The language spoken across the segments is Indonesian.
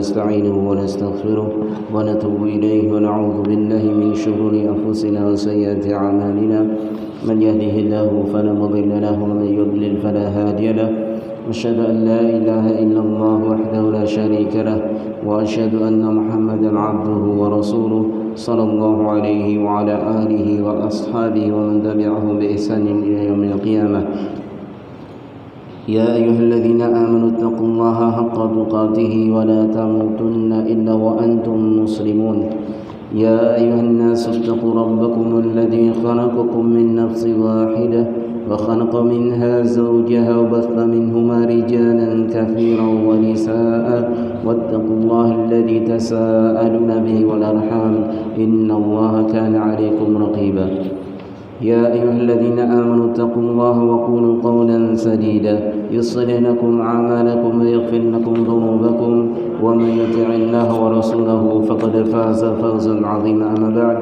ونستعينه ونستغفره ونتوب إليه ونعوذ بالله من شرور أنفسنا وسيئات أعمالنا من يهده الله فلا مضل له ومن يضلل فلا هادي له أشهد أن لا إله إلا الله وحده لا شريك له وأشهد أن محمدا عبده ورسوله صلى الله عليه وعلى آله وأصحابه ومن تبعه بإحسان إلى يوم القيامة يا أيها الذين آمنوا اتقوا الله حق تقاته ولا تموتن إلا وأنتم مسلمون يا أيها الناس اتقوا ربكم الذي خلقكم من نفس واحدة وخلق منها زوجها وبث منهما رجالا كثيرا ونساء واتقوا الله الذي تساءلون به والأرحام إن الله كان عليكم رقيبا يا أيها الذين آمنوا اتقوا الله وقولوا قولا سديدا يصلح لكم أعمالكم ويغفر لكم ذنوبكم ومن يطع الله ورسوله فقد فاز فوزا عظيما أما بعد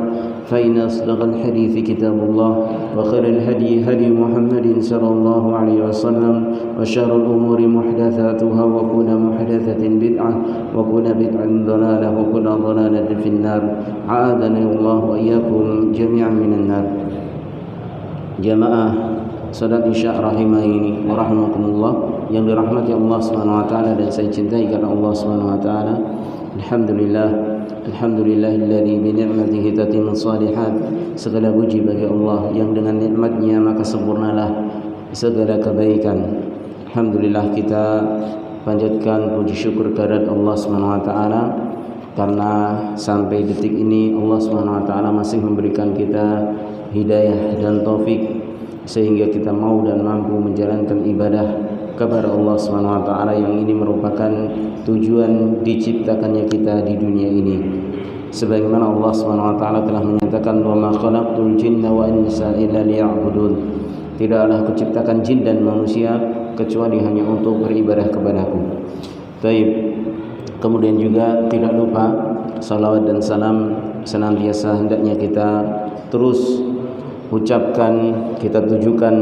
فإن أصدق الحديث كتاب الله وخير الهدي هدي محمد صلى الله عليه وسلم وشر الأمور محدثاتها وكل محدثة بدعة وكل بدعة ضلالة وكل ضلالة في النار عاذني الله وإياكم جميعا من النار. Jamaah salat Isya rahimahini wa rahimakumullah yang dirahmati Allah Subhanahu wa taala dan saya cintai karena Allah Subhanahu wa taala. Alhamdulillahilladzi bi ni'matihi tatimmu shalihat. Segala puji bagi Allah yang dengan nikmatnya maka sempurnalah segala kebaikan. Alhamdulillah kita panjatkan puji syukur kehadirat Allah Subhanahu wa taala karena sampai detik ini Allah Subhanahu wa taala masih memberikan kita hidayah dan taufik sehingga kita mau dan mampu menjalankan ibadah kepada Allah Subhanahu wa taala yang ini merupakan tujuan diciptakannya kita di dunia ini. Sebagaimana Allah Subhanahu wa taala telah menyatakan wa ma khalaqtul jinna wal insa illa liya'budun. Tidaklah kuciptakan jin dan manusia kecuali hanya untuk beribadah kepadaku. Baik. Kemudian juga tidak lupa salawat dan salam senantiasa hendaknya kita terus ucapkan, kita tujukan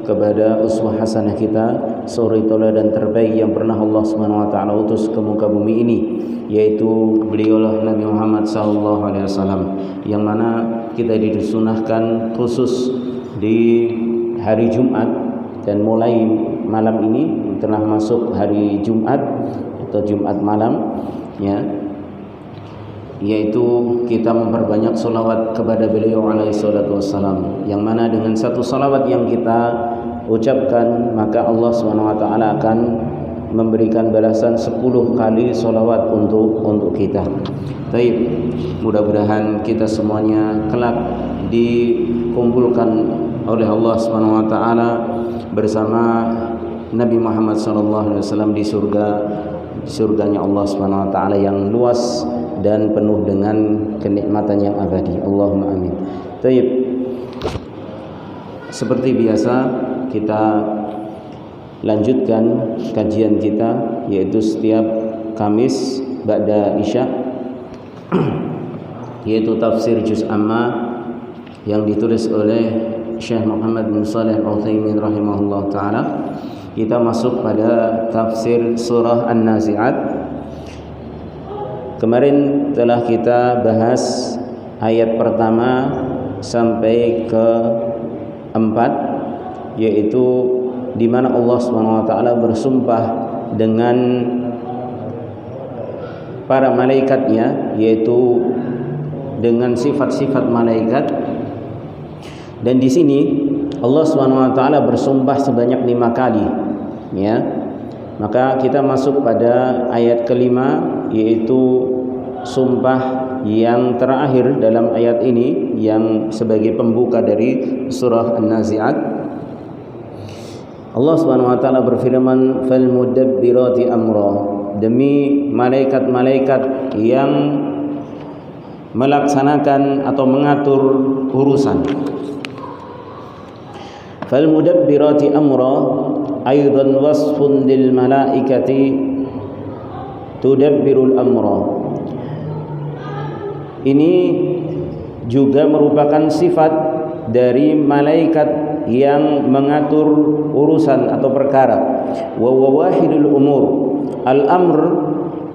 kepada uswah hasanah kita, suri tauladan terbaik yang pernah Allah Subhanahu wa taala utus ke muka bumi ini, yaitu beliaulah Nabi Muhammad sallallahu alaihi wasallam, yang mana kita disunahkan khusus di hari Jumat dan mulai malam ini telah masuk hari Jumat atau Jumat malam ya, yaitu kita memperbanyak salawat kepada beliau alaihi salatu wassalam, yang mana dengan satu salawat yang kita ucapkan maka Allah Subhanahu wa taala akan memberikan balasan 10 kali salawat untuk kita. Baik, mudah-mudahan kita semuanya kelak dikumpulkan oleh Allah Subhanahu wa taala bersama Nabi Muhammad sallallahu alaihi wasallam di surganya Allah Subhanahu wa taala yang luas dan penuh dengan kenikmatan yang abadi. Allahumma amin. Baik. Seperti biasa kita lanjutkan kajian kita, yaitu setiap Kamis ba'da Isya yaitu tafsir juz amma yang ditulis oleh Syekh Muhammad bin Shalih Al-Utsaimin rahimahullah taala. Kita masuk pada tafsir surah An-Nazi'at. Kemarin telah kita bahas ayat pertama sampai ke 4, yaitu di mana Allah Subhanahu wa taala bersumpah dengan para malaikatnya, yaitu dengan sifat-sifat malaikat. Dan di sini Allah Subhanahu wa taala bersumpah sebanyak 5 kali, ya. Maka kita masuk pada ayat kelima, yaitu sumpah yang terakhir dalam ayat ini yang sebagai pembuka dari surah An-Nazi'at. Allah Subhanahu wa taala berfirman, "Fal mudabbirati amra." Demi malaikat-malaikat yang melaksanakan atau mengatur urusan. Fal mudabbirati amra aidan wasfun lil malaikati tudabbirul amra. Ini juga merupakan sifat dari malaikat yang mengatur urusan atau perkara. Wa wahidul umur. Al-amr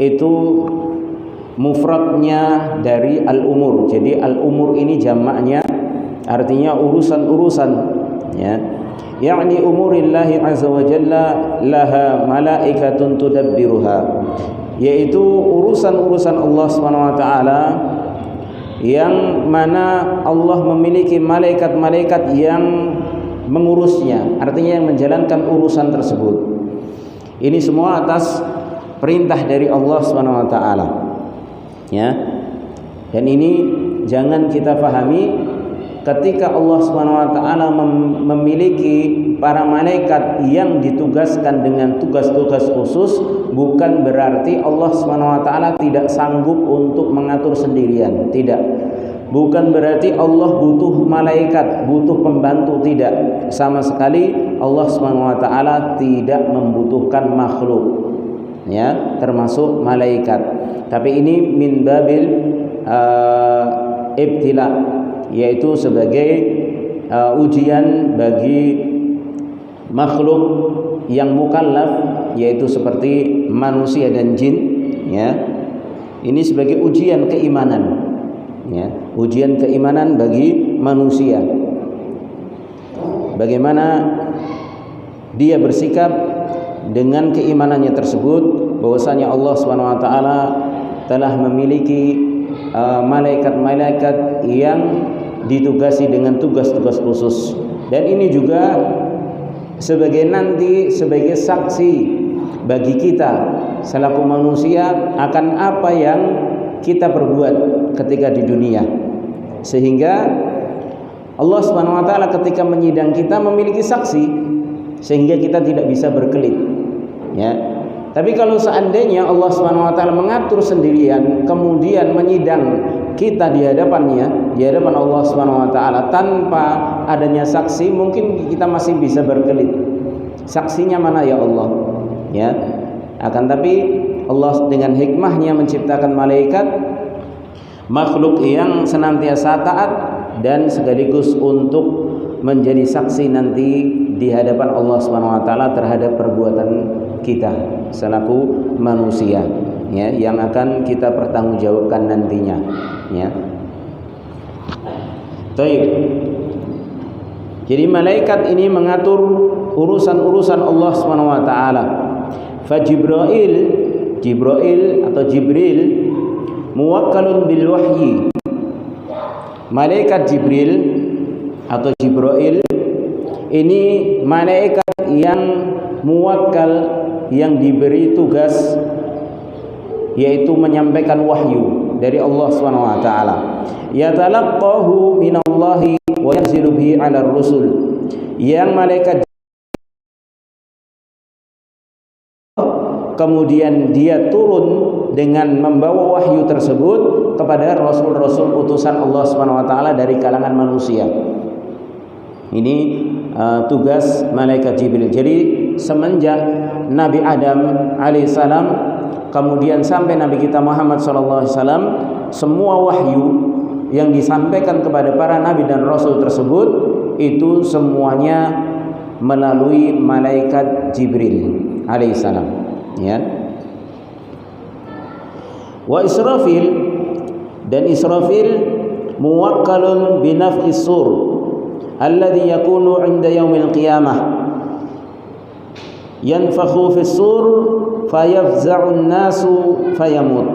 itu mufradnya dari al-umur. Jadi al-umur ini jamaknya artinya urusan-urusan, ya. Yakni umurillahi azza wa jalla laha malaikatun tudabbiruha, yaitu urusan-urusan Allah Subhanahu wa taala yang mana Allah memiliki malaikat-malaikat yang mengurusnya, artinya yang menjalankan urusan tersebut. Ini semua atas perintah dari Allah Subhanahu wa taala. Ya. Dan ini jangan kita pahami ketika Allah Subhanahu wa taala memiliki para malaikat yang ditugaskan dengan tugas-tugas khusus, bukan berarti Allah Subhanahu wa taala tidak sanggup untuk mengatur sendirian, tidak. Bukan berarti Allah butuh malaikat, butuh pembantu, tidak. Sama sekali Allah Subhanahu wa taala tidak membutuhkan makhluk, ya, termasuk malaikat. Tapi ini min babil ibtila, yaitu sebagai ujian bagi makhluk yang mukallaf, yaitu seperti manusia dan jin, ya. Ini sebagai ujian keimanan, ya, ujian keimanan bagi manusia. Bagaimana dia bersikap dengan keimanannya tersebut, bahwasanya Allah Subhanahu wa taala telah memiliki malaikat-malaikat yang ditugasi dengan tugas-tugas khusus. Dan ini juga sebagai saksi bagi kita selaku manusia akan apa yang kita perbuat ketika di dunia, sehingga Allah Subhanahu wa taala ketika menyidang kita memiliki saksi sehingga kita tidak bisa berkelit, ya. Tapi kalau seandainya Allah Subhanahu wa taala mengatur sendirian kemudian menyidang kita di hadapannya, di hadapan Allah Subhanahu wa taala tanpa adanya saksi, mungkin kita masih bisa berkelit. Saksinya mana ya Allah? Ya. Akan tapi Allah dengan hikmahnya menciptakan malaikat, makhluk yang senantiasa taat dan sekaligus untuk menjadi saksi nanti di hadapan Allah Subhanahu wa taala terhadap perbuatan kita selaku manusia, ya, yang akan kita pertanggungjawabkan nantinya, ya. Baik. Jadi malaikat ini mengatur urusan-urusan Allah Subhanahu wa taala. Fa Jibril atau Jibril muwakkalun bil wahyi. Malaikat Jibril atau Jibril ini malaikat yang muwakkal, yang diberi tugas yaitu menyampaikan wahyu dari Allah Subhanahu wa taala. Yatalaqqahu minallahi wa yanzilu bihi 'ala ar-rusul. Yang malaikat kemudian dia turun dengan membawa wahyu tersebut kepada rasul-rasul utusan Allah Subhanahu wa taala dari kalangan manusia. Ini tugas malaikat Jibril. Jadi semenjak Nabi Adam alaihissalam kemudian sampai Nabi kita Muhammad sallallahu alaihi wasallam, semua wahyu yang disampaikan kepada para nabi dan rasul tersebut itu semuanya melalui malaikat Jibril alaihissalam, ya. Wa Israfil, dan Israfil muwakkalun binafkhis sur alladhi yakunu 'inda yaumil qiyamah. Yanfakhu fis sur fayafza'un nasu fayamut.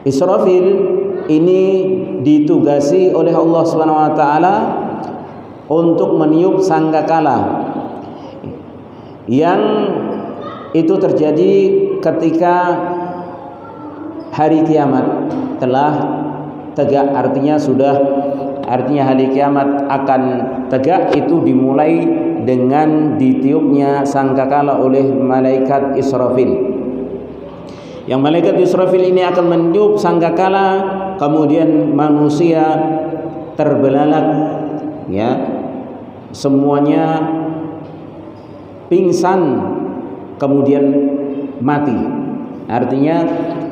Israfil ini ditugasi oleh Allah Subhanahu wa taala untuk meniup sangkakala yang itu terjadi ketika hari kiamat telah tegak, artinya hari kiamat akan tegak itu dimulai dengan ditiupnya sangkakala oleh malaikat Israfil. Yang malaikat Israfil ini akan meniup sangkakala, kemudian manusia terbelalak, ya, semuanya pingsan kemudian mati, artinya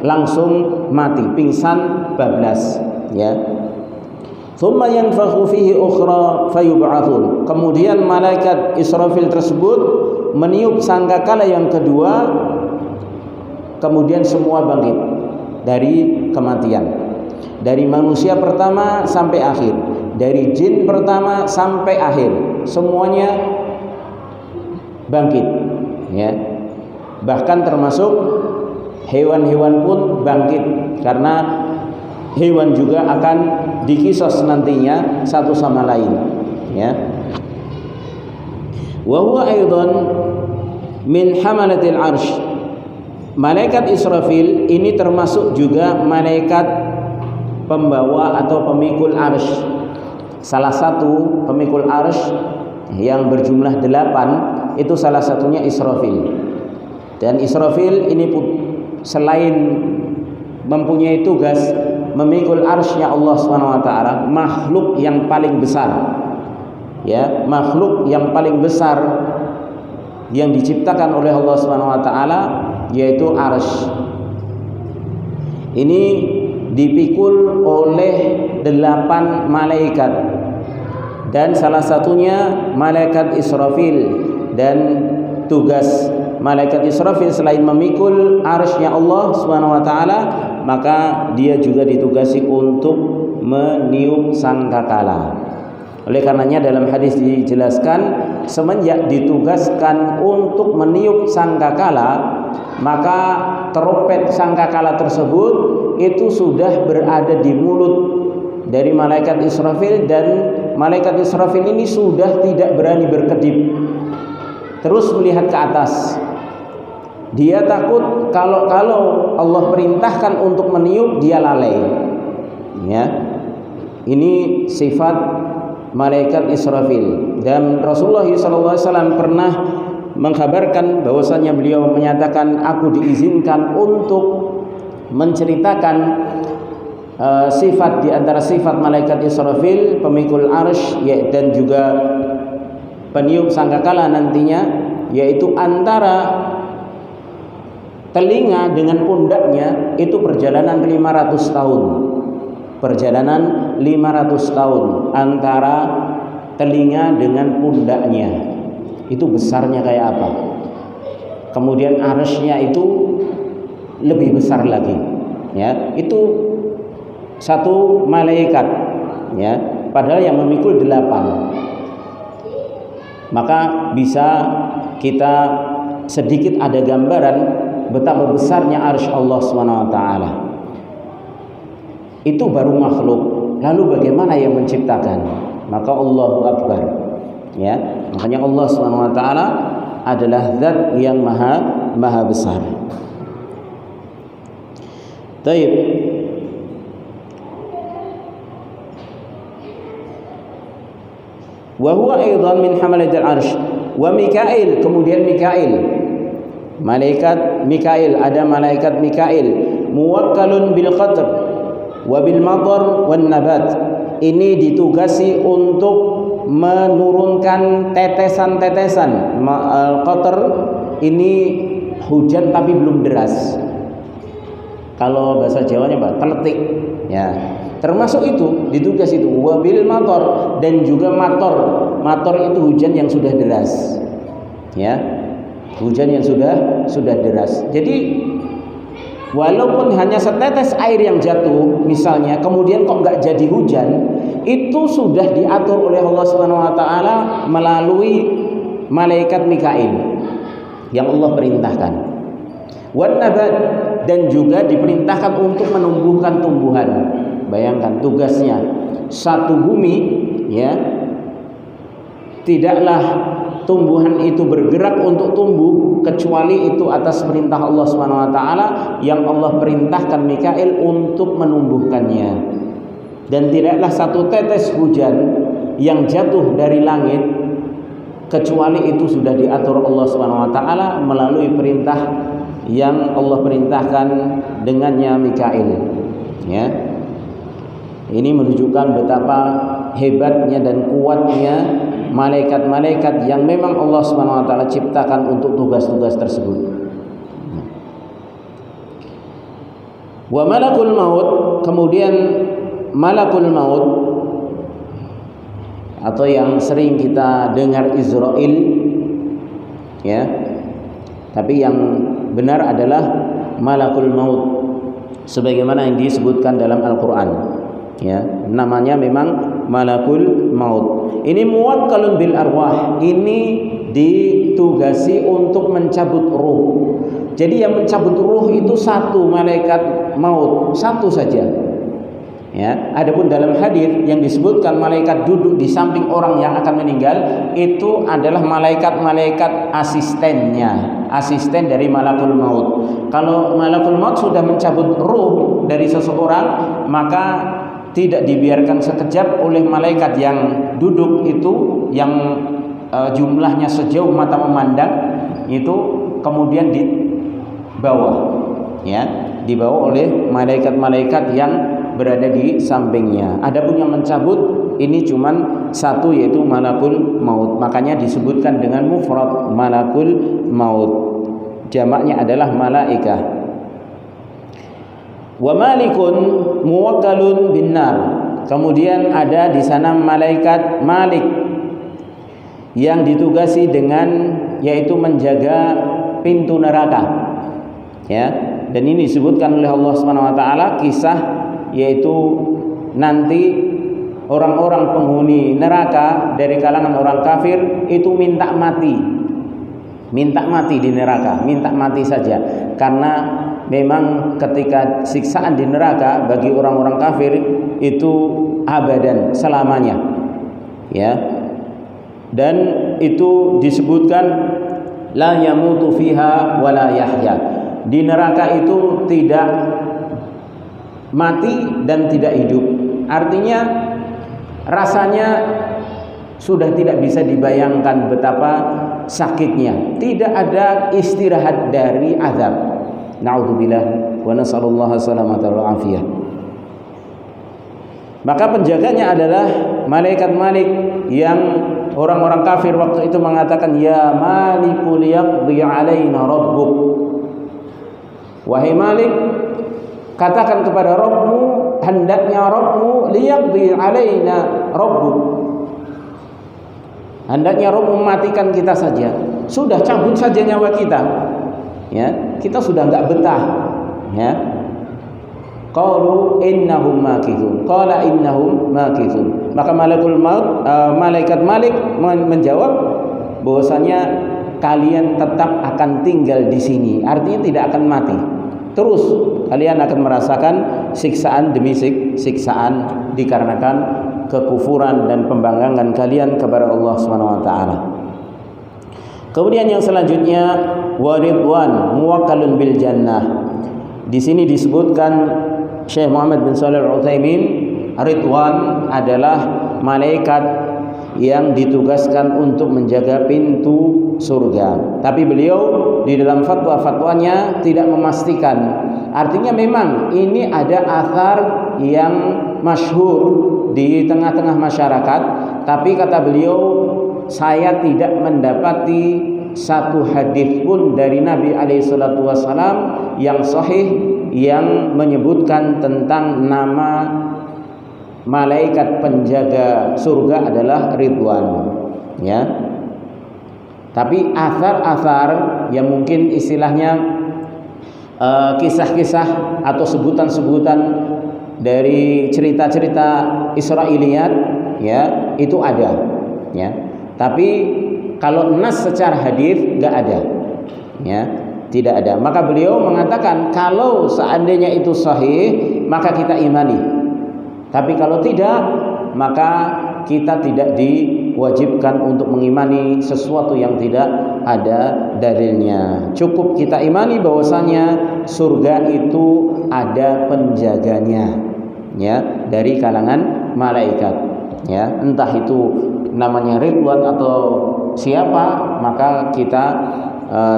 langsung mati, pingsan bablas, ya. Thumma yanfakhu fihi ukhra fayub'atsun. Kemudian malaikat Israfil tersebut meniup sangkakala yang kedua kemudian semua bangkit dari kematian. Dari manusia pertama sampai akhir, dari jin pertama sampai akhir, semuanya bangkit, ya. Bahkan termasuk hewan-hewan pun bangkit, karena hewan juga akan dikisos nantinya satu sama lain, ya. Wa huwa aidan min hamalatil arsy. Malaikat Israfil ini termasuk juga malaikat pembawa atau pemikul arsy. Salah satu pemikul arsy yang berjumlah 8 itu salah satunya Israfil. Dan Israfil ini selain mempunyai tugas memikul arsy-Nya Allah SWT, makhluk yang paling besar, ya, makhluk yang paling besar yang diciptakan oleh Allah SWT, yaitu arsy. Ini dipikul oleh 8 malaikat, dan salah satunya malaikat Israfil. Dan tugas malaikat Israfil selain memikul arsy-Nya Allah SWT, maka dia juga ditugasi untuk meniup sangkakala. Oleh karenanya dalam hadis dijelaskan, semenjak ditugaskan untuk meniup sangkakala, maka trompet sangkakala tersebut itu sudah berada di mulut dari malaikat Israfil, dan malaikat Israfil ini sudah tidak berani berkedip, terus melihat ke atas. Dia takut kalau Allah perintahkan untuk meniup, dia lalai, ya. Ini sifat malaikat Israfil. Dan Rasulullah SAW pernah mengkabarkan bahwasanya beliau menyatakan, aku diizinkan untuk menceritakan sifat di antara sifat malaikat Israfil, pemikul arsy, dan juga peniup sangkakala nantinya, yaitu antara telinga dengan pundaknya itu perjalanan 500 tahun. Perjalanan 500 tahun antara telinga dengan pundaknya. Itu besarnya kayak apa? Kemudian arsy-nya itu lebih besar lagi, ya. Itu satu malaikat, ya. Padahal yang memikul 8. Maka bisa kita sedikit ada gambaran betapa besarnya arsy Allah SWT. Itu baru makhluk. Lalu bagaimana yang menciptakan? Maka Allahu Akbar, ya. Makanya Allah SWT adalah zat yang maha besar. Baik. Wa huwa aidan min hamalatil arsy. Wa Mikail, kemudian Mikail, malaikat Mikail, ada malaikat Mikail, muwakkalun bil qatr wa bil matar wan nabat. Ini ditugasi untuk menurunkan tetesan-tetesan. Al-qatr ini hujan tapi belum deras. Kalau bahasa Jawanya Pak, teletik, ya. Termasuk itu ditugas itu wabil mator, dan juga mator itu hujan yang sudah deras, ya, hujan yang sudah deras. Jadi walaupun hanya setetes air yang jatuh misalnya, kemudian kok nggak jadi hujan, itu sudah diatur oleh Allah SWT melalui malaikat Mikail yang Allah perintahkan. Wan nabat, dan juga diperintahkan untuk menumbuhkan tumbuhan. Bayangkan tugasnya satu bumi, ya. Tidaklah tumbuhan itu bergerak untuk tumbuh kecuali itu atas perintah Allah SWT, yang Allah perintahkan Mikail untuk menumbuhkannya. Dan tidaklah satu tetes hujan yang jatuh dari langit kecuali itu sudah diatur Allah SWT melalui perintah yang Allah perintahkan dengannya Mikail, ya. Ini menunjukkan betapa hebatnya dan kuatnya malaikat-malaikat yang memang Allah SWT ciptakan untuk tugas-tugas tersebut. Wa malakul maut, kemudian malakul maut, atau yang sering kita dengar Israel, ya. Tapi yang benar adalah malakul maut sebagaimana yang disebutkan dalam Al-Qur'an. Ya, namanya memang malakul maut. Ini muwakkalun bil arwah. Ini ditugasi untuk mencabut ruh. Jadi yang mencabut ruh itu satu malaikat maut, satu saja. Ya, adapun dalam hadis yang disebutkan malaikat duduk di samping orang yang akan meninggal, itu adalah malaikat-malaikat asistennya, asisten dari malakul maut. Kalau malakul maut sudah mencabut ruh dari seseorang, maka tidak dibiarkan sekejap oleh malaikat yang duduk itu, yang jumlahnya sejauh mata memandang, itu kemudian dibawa, ya, dibawa oleh malaikat-malaikat yang berada di sampingnya. Adapun yang mencabut ini cuman satu, yaitu malakul maut. Makanya disebutkan dengan mufrad malakul maut. Jamaknya adalah malaikah. Wa malikun muwakkalun binnar. Kemudian ada di sana malaikat Malik yang ditugasi dengan, yaitu menjaga pintu neraka. Ya, dan ini disebutkan oleh Allah Subhanahu wa taala, kisah yaitu nanti orang-orang penghuni neraka dari kalangan orang kafir itu minta mati di neraka, minta mati saja, karena memang ketika siksaan di neraka bagi orang-orang kafir itu abadan, selamanya, ya. Dan itu disebutkan la yamutu fiha wala yahya. Di neraka itu tidak mati dan tidak hidup. Artinya rasanya sudah tidak bisa dibayangkan betapa sakitnya. Tidak ada istirahat dari azab. Na'udzubillah wa nas'alullah salamata wal afiyah. Maka penjaganya adalah malaikat Malik yang orang-orang kafir waktu itu mengatakan, ya Malikul yaqdi alaina rabbuk. Wahai Malik, katakan kepada Rabbmu, hendaknya Rabbmu liyaqdi alaina rabbuk. Hendaknya Rabbmu mematikan kita saja. Sudah cabut saja nyawa kita. Ya, kita sudah enggak betah. Ya. Qalu innahum makithun. Qala innahum makithun. Maka malakul maut, malaikat Malik menjawab bahwasanya kalian tetap akan tinggal di sini. Artinya tidak akan mati. Terus kalian akan merasakan siksaan demi siksaan dikarenakan kekufuran dan pembanggangan kalian kepada Allah Subhanahu wa taala. Kemudian yang selanjutnya waridwan muwakkalun bil jannah. Di sini disebutkan Syekh Muhammad bin Shalih Al-Utsaimin, Ridwan adalah malaikat yang ditugaskan untuk menjaga pintu surga. Tapi beliau di dalam fatwa-fatwanya tidak memastikan. Artinya memang ini ada athar yang masyhur di tengah-tengah masyarakat, tapi kata beliau, saya tidak mendapati satu hadis pun dari Nabi SAW yang sahih yang menyebutkan tentang nama malaikat penjaga surga adalah Ridwan, ya. Tapi athar-athar yang mungkin istilahnya kisah-kisah atau sebutan-sebutan dari cerita-cerita Israiliyat, ya, itu ada, ya. Tapi kalau nas secara hadis enggak ada, ya, tidak ada. Maka beliau mengatakan kalau seandainya itu sahih maka kita imani. Tapi kalau tidak, maka kita tidak diwajibkan untuk mengimani sesuatu yang tidak ada dalilnya. Cukup kita imani bahwasanya surga itu ada penjaganya, ya, dari kalangan malaikat, ya. Entah itu namanya Ridwan atau siapa, maka kita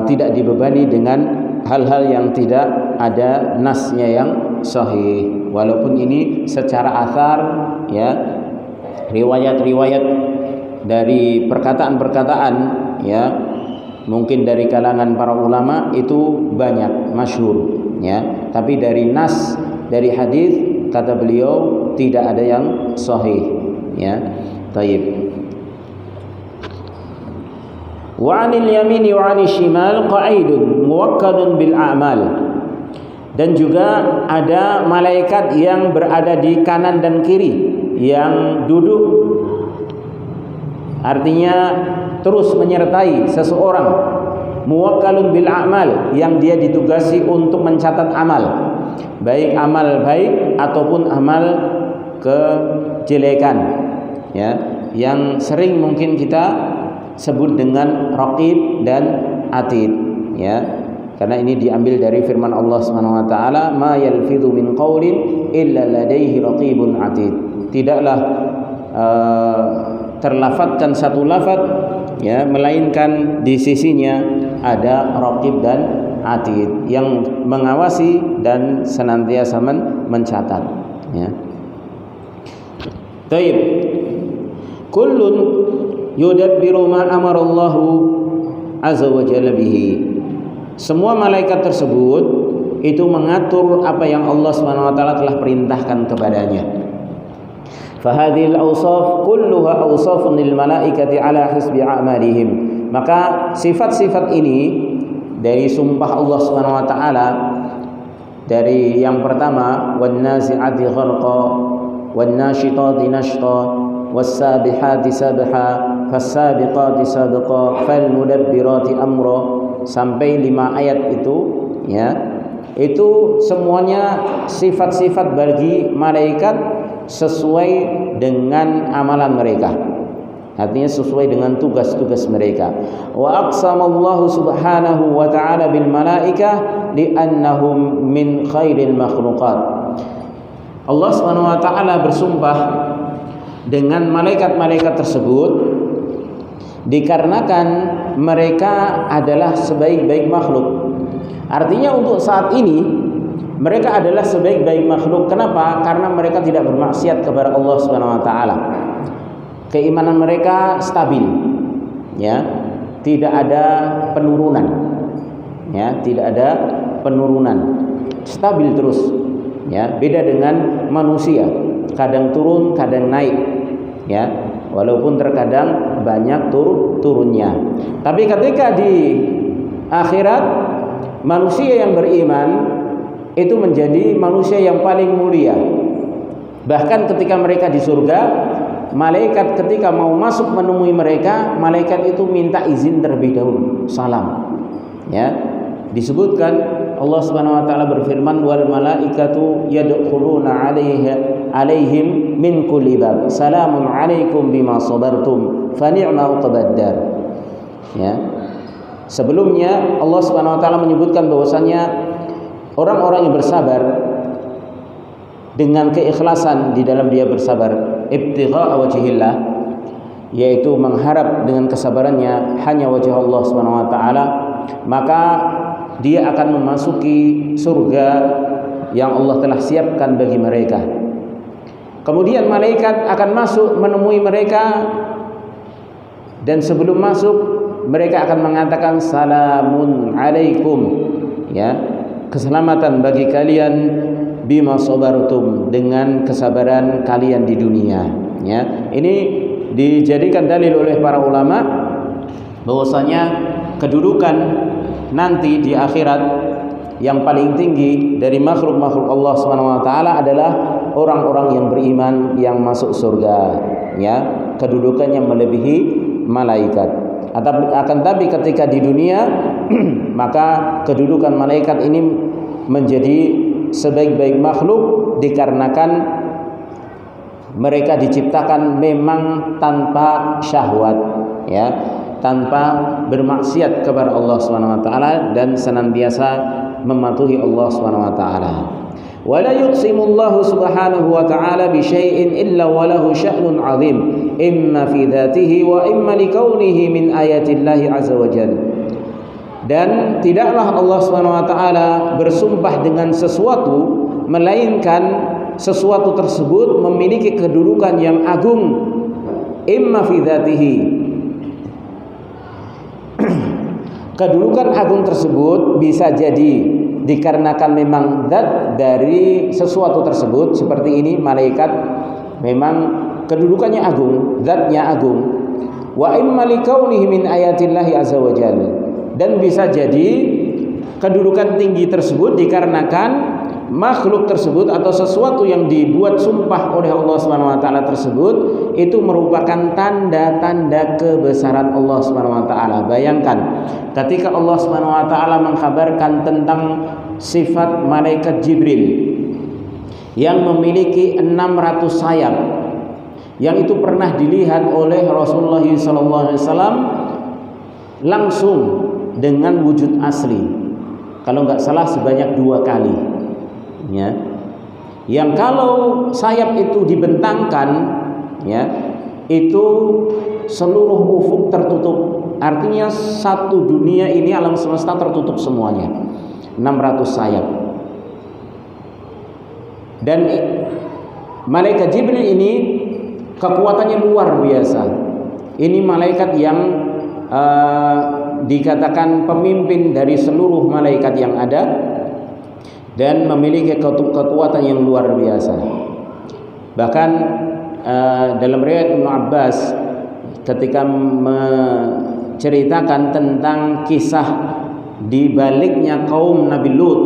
tidak dibebani dengan hal-hal yang tidak ada nasnya yang sahih. Walaupun ini secara athar, ya, riwayat-riwayat dari perkataan-perkataan, ya, mungkin dari kalangan para ulama itu banyak masyhur, ya. Tapi dari nas, dari hadis, kata beliau tidak ada yang sahih, ya. Taib. Wa 'anil yamini wa 'anil shimal qa'idun muwakkalun bil a'mal. Dan juga ada malaikat yang berada di kanan dan kiri, yang duduk, artinya terus menyertai seseorang, muwakkalun bil a'mal, yang dia ditugasi untuk mencatat amal, baik amal baik ataupun amal kejelekan, ya, yang sering mungkin kita sebut dengan raqib dan atid, ya. Karena ini diambil dari firman Allah Subhanahu wa taala, ma yalfidhu min qaulin illa ladaihi raqibun atid. Tidaklah terlafadzkan satu lafaz, ya, melainkan di sisinya ada raqib dan atid yang mengawasi dan senantiasa mencatat, ya. Baik. Kullun yudabbiru ma amarallahu azza wa jalla bihi. Semua malaikat tersebut itu mengatur apa yang Allah Subhanahu wa taala telah perintahkan kepadanya. Fahadhil awsaf kulluha awsafun lil malaikati ala hisbi a'malihim. Maka sifat-sifat ini dari sumpah Allah Subhanahu wa taala, dari yang pertama wan nazi'ati gharqa wan nashitati nashta was sabihati sabha fas sabiqati sabqa fal mudabbirati amra, sampai 5 ayat itu, ya, itu semuanya sifat-sifat bagi malaikat sesuai dengan amalan mereka, artinya sesuai dengan tugas-tugas mereka. Wa aqsamallahu subhanahu wa ta'ala bil malaikah li'annahum min khairil makhluqat. Allah Subhanahu wa ta'ala bersumpah dengan malaikat-malaikat tersebut dikarenakan mereka adalah sebaik-baik makhluk. Artinya untuk saat ini mereka adalah sebaik-baik makhluk. Kenapa? Karena mereka tidak bermaksiat kepada Allah Subhanahu wa taala. Keimanan mereka stabil, ya. Tidak ada penurunan. Ya, tidak ada penurunan. Stabil terus, ya. Beda dengan manusia, kadang turun, kadang naik, ya. Walaupun terkadang banyak turunnya. Tapi ketika di akhirat, manusia yang beriman itu menjadi manusia yang paling mulia. Bahkan ketika mereka di surga, malaikat ketika mau masuk menemui mereka, malaikat itu minta izin terlebih dahulu, salam, ya. Disebutkan Allah Subhanahu wa taala berfirman, wal malaikatu yadkhuluna alaihim min kulli bab salamun alaikum bima sabartum fa ni'ma uqbaddar, ya. Sebelumnya Allah Subhanahu wa taala menyebutkan bahwasanya orang-orang yang bersabar dengan keikhlasan di dalam dia bersabar, ibtigha wajhillah, yaitu mengharap dengan kesabarannya hanya wajah Allah Subhanahu wa taala, maka dia akan memasuki surga yang Allah telah siapkan bagi mereka. Kemudian malaikat akan masuk menemui mereka, dan sebelum masuk mereka akan mengatakan salamun alaikum, ya, keselamatan bagi kalian bima sabartum, dengan kesabaran kalian di dunia, ya. Ini dijadikan dalil oleh para ulama bahwasanya kedudukan nanti di akhirat yang paling tinggi dari makhluk-makhluk Allah Subhanahu wa taala adalah orang-orang yang beriman yang masuk surga, ya. Kedudukannya melebihi malaikat. Akan tapi ketika di dunia maka kedudukan malaikat ini menjadi sebaik-baik makhluk dikarenakan mereka diciptakan memang tanpa syahwat, ya, tanpa bermaksiat kepada Allah Subhanahu wa taala dan senantiasa mematuhi Allah Subhanahu wa taala. Wa la yuqsimullahu subhanahu wa ta'ala bi syai'in illa wa lahu sya'nun 'azim imma fi dzatihi wa imma li kaunihi min ayatillahi azza wa jalla. Dan tidaklah Allah Subhanahu wa taala bersumpah dengan sesuatu melainkan sesuatu tersebut memiliki kedudukan yang agung, imma fi dzatihi. Kedudukan agung tersebut bisa jadi dikarenakan memang zat dari sesuatu tersebut, seperti ini malaikat memang kedudukannya agung, zatnya agung. Wa imma li kaunihi min ayatillahi azza wa jalla, dan bisa jadi kedudukan tinggi tersebut dikarenakan makhluk tersebut atau sesuatu yang dibuat sumpah oleh Allah Subhanahu wa taala tersebut itu merupakan tanda-tanda kebesaran Allah Subhanahu wa taala. Bayangkan ketika Allah Subhanahu wa taala mengkabarkan tentang sifat malaikat Jibril yang memiliki 600 sayap, yang itu pernah dilihat oleh Rasulullah SAW langsung dengan wujud asli. Kalau nggak salah sebanyak 2 kali, ya. Yang kalau sayap itu dibentangkan, ya, itu seluruh ufuk tertutup. Artinya satu dunia ini, alam semesta tertutup semuanya. 600 sayap. Dan malaikat Jibril ini kekuatannya luar biasa. Ini malaikat yang dikatakan pemimpin dari seluruh malaikat yang ada dan memiliki kekuatan yang luar biasa. Bahkan dalam riwayat Ibnu Abbas ketika menceritakan tentang kisah di baliknya kaum Nabi Lut,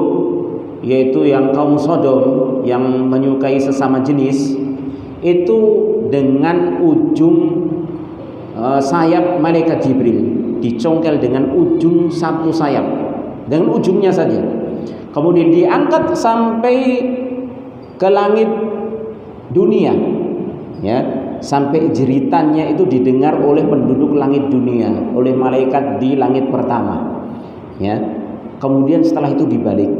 yaitu yang kaum Sodom yang menyukai sesama jenis, itu dengan ujung sayap malaikat Jibril, dicongkel dengan ujung satu sayap, dengan ujungnya saja, kemudian diangkat sampai ke langit dunia, ya, sampai jeritannya itu didengar oleh penduduk langit dunia, oleh malaikat di langit pertama, ya. Kemudian setelah itu dibalik,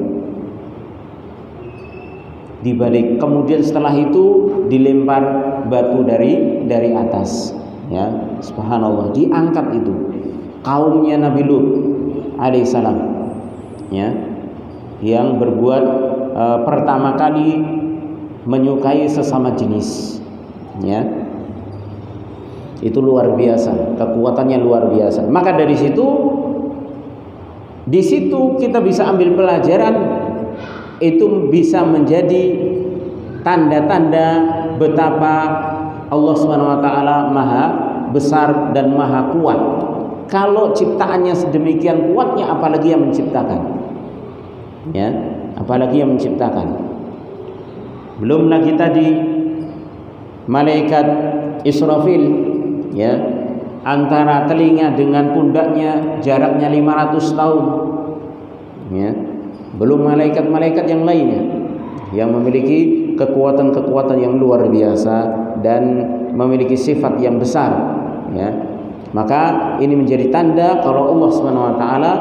kemudian setelah itu dilempar batu dari atas, ya, subhanallah, diangkat itu kaumnya Nabi Lut alaihissalam, ya, yang berbuat pertama kali menyukai sesama jenis, ya. Itu luar biasa, kekuatannya luar biasa. Maka di situ kita bisa ambil pelajaran, itu bisa menjadi tanda-tanda betapa Allah Subhanahu wa taala maha besar dan maha kuat. Kalau ciptaannya sedemikian kuatnya, apalagi yang menciptakan, ya, apalagi yang menciptakan. Belum lagi tadi malaikat Israfil, ya, antara telinga dengan pundaknya jaraknya 500 tahun, ya. Belum malaikat-malaikat yang lainnya yang memiliki kekuatan-kekuatan yang luar biasa dan memiliki sifat yang besar, ya. Maka ini menjadi tanda kalau Allah Subhanahu wa taala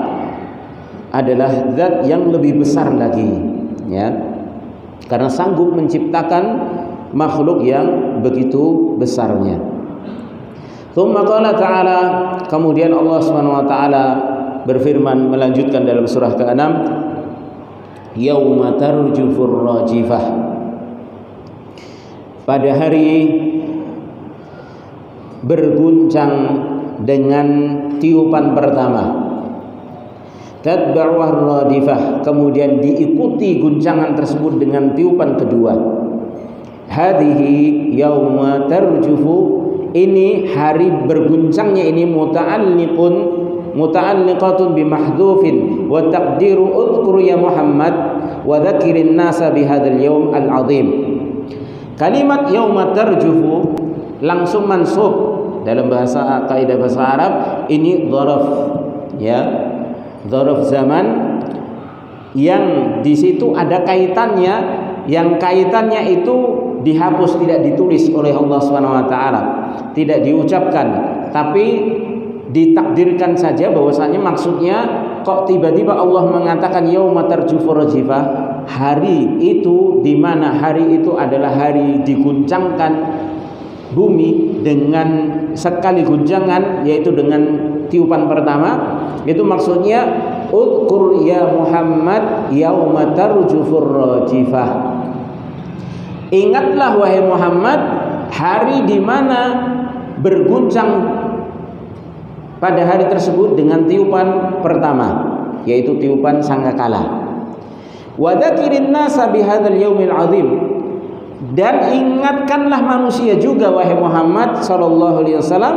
adalah zat yang lebih besar lagi, ya. Karena sanggup menciptakan makhluk yang begitu besarnya. Tsumma qala ta'ala, kemudian Allah Subhanahu wa taala berfirman melanjutkan dalam surah ke-6, yauma tarjufur rajifah, pada hari berguncang dengan tiupan pertama, tatba'uha radifah, kemudian diikuti guncangan tersebut dengan tiupan kedua. Hadhihi yauma tarjufu, ini hari berguncangnya ini muta'alliqatun bimahdhufin wa taqdiru udhkur ya Muhammad wa dzakirin nasa bihadzal yaum al-'azim. Kalimat yauma tarjufu langsung mansub dalam bahasa kaidah bahasa Arab, ini dzaraf, ya, dzaraf zaman yang di situ ada kaitannya, yang kaitannya itu dihapus, tidak ditulis oleh Allah Subhanahu wa taala, tidak diucapkan, tapi ditakdirkan saja bahwasanya maksudnya kok tiba-tiba Allah mengatakan yauma tarjufur rajifah, hari itu di mana hari itu adalah hari diguncangkan bumi dengan sekali guncangan, yaitu dengan tiupan pertama. Itu maksudnya udkur ya Muhammad yauma tarjufur rajifah, ingatlah wahai Muhammad hari di mana berguncang pada hari tersebut dengan tiupan pertama, yaitu tiupan sangkakala. Wa dzakirin nasa bihadzal yaumil 'azim, dan ingatkanlah manusia juga wahai Muhammad sallallahu alaihi wasallam,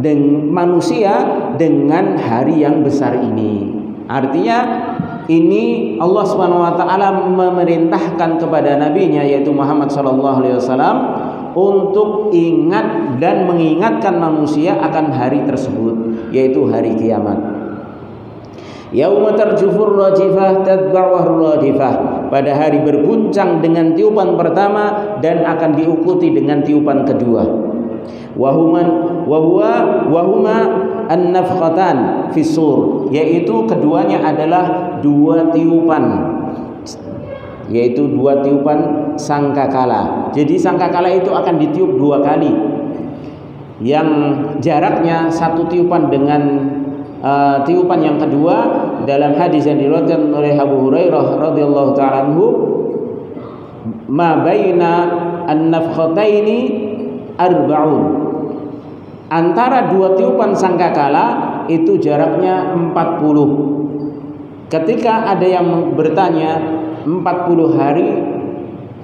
dan manusia dengan hari yang besar ini. Artinya ini Allah Subhanahu wa taala memerintahkan kepada nabinya yaitu Muhammad sallallahu alaihi wasallam untuk ingat dan mengingatkan manusia akan hari tersebut, yaitu hari kiamat. Yauma tarjufur rajifah tatba'uhur rajifah, pada hari berguncang dengan tiupan pertama dan akan diikuti dengan tiupan kedua. Wahuma an-nafkhatan fis-sur, yaitu keduanya adalah dua tiupan, yaitu dua tiupan sangkakala. Jadi sangkakala itu akan ditiup dua kali, yang jaraknya satu tiupan dengan tiupan yang kedua. Dalam hadis yang diriwayatkan oleh Abu Hurairah radhiyallahu ta'ala anhu, ma baina an-nafkhataini arba'un, antara dua tiupan sangkakala itu jaraknya 40. Ketika ada yang bertanya 40 hari,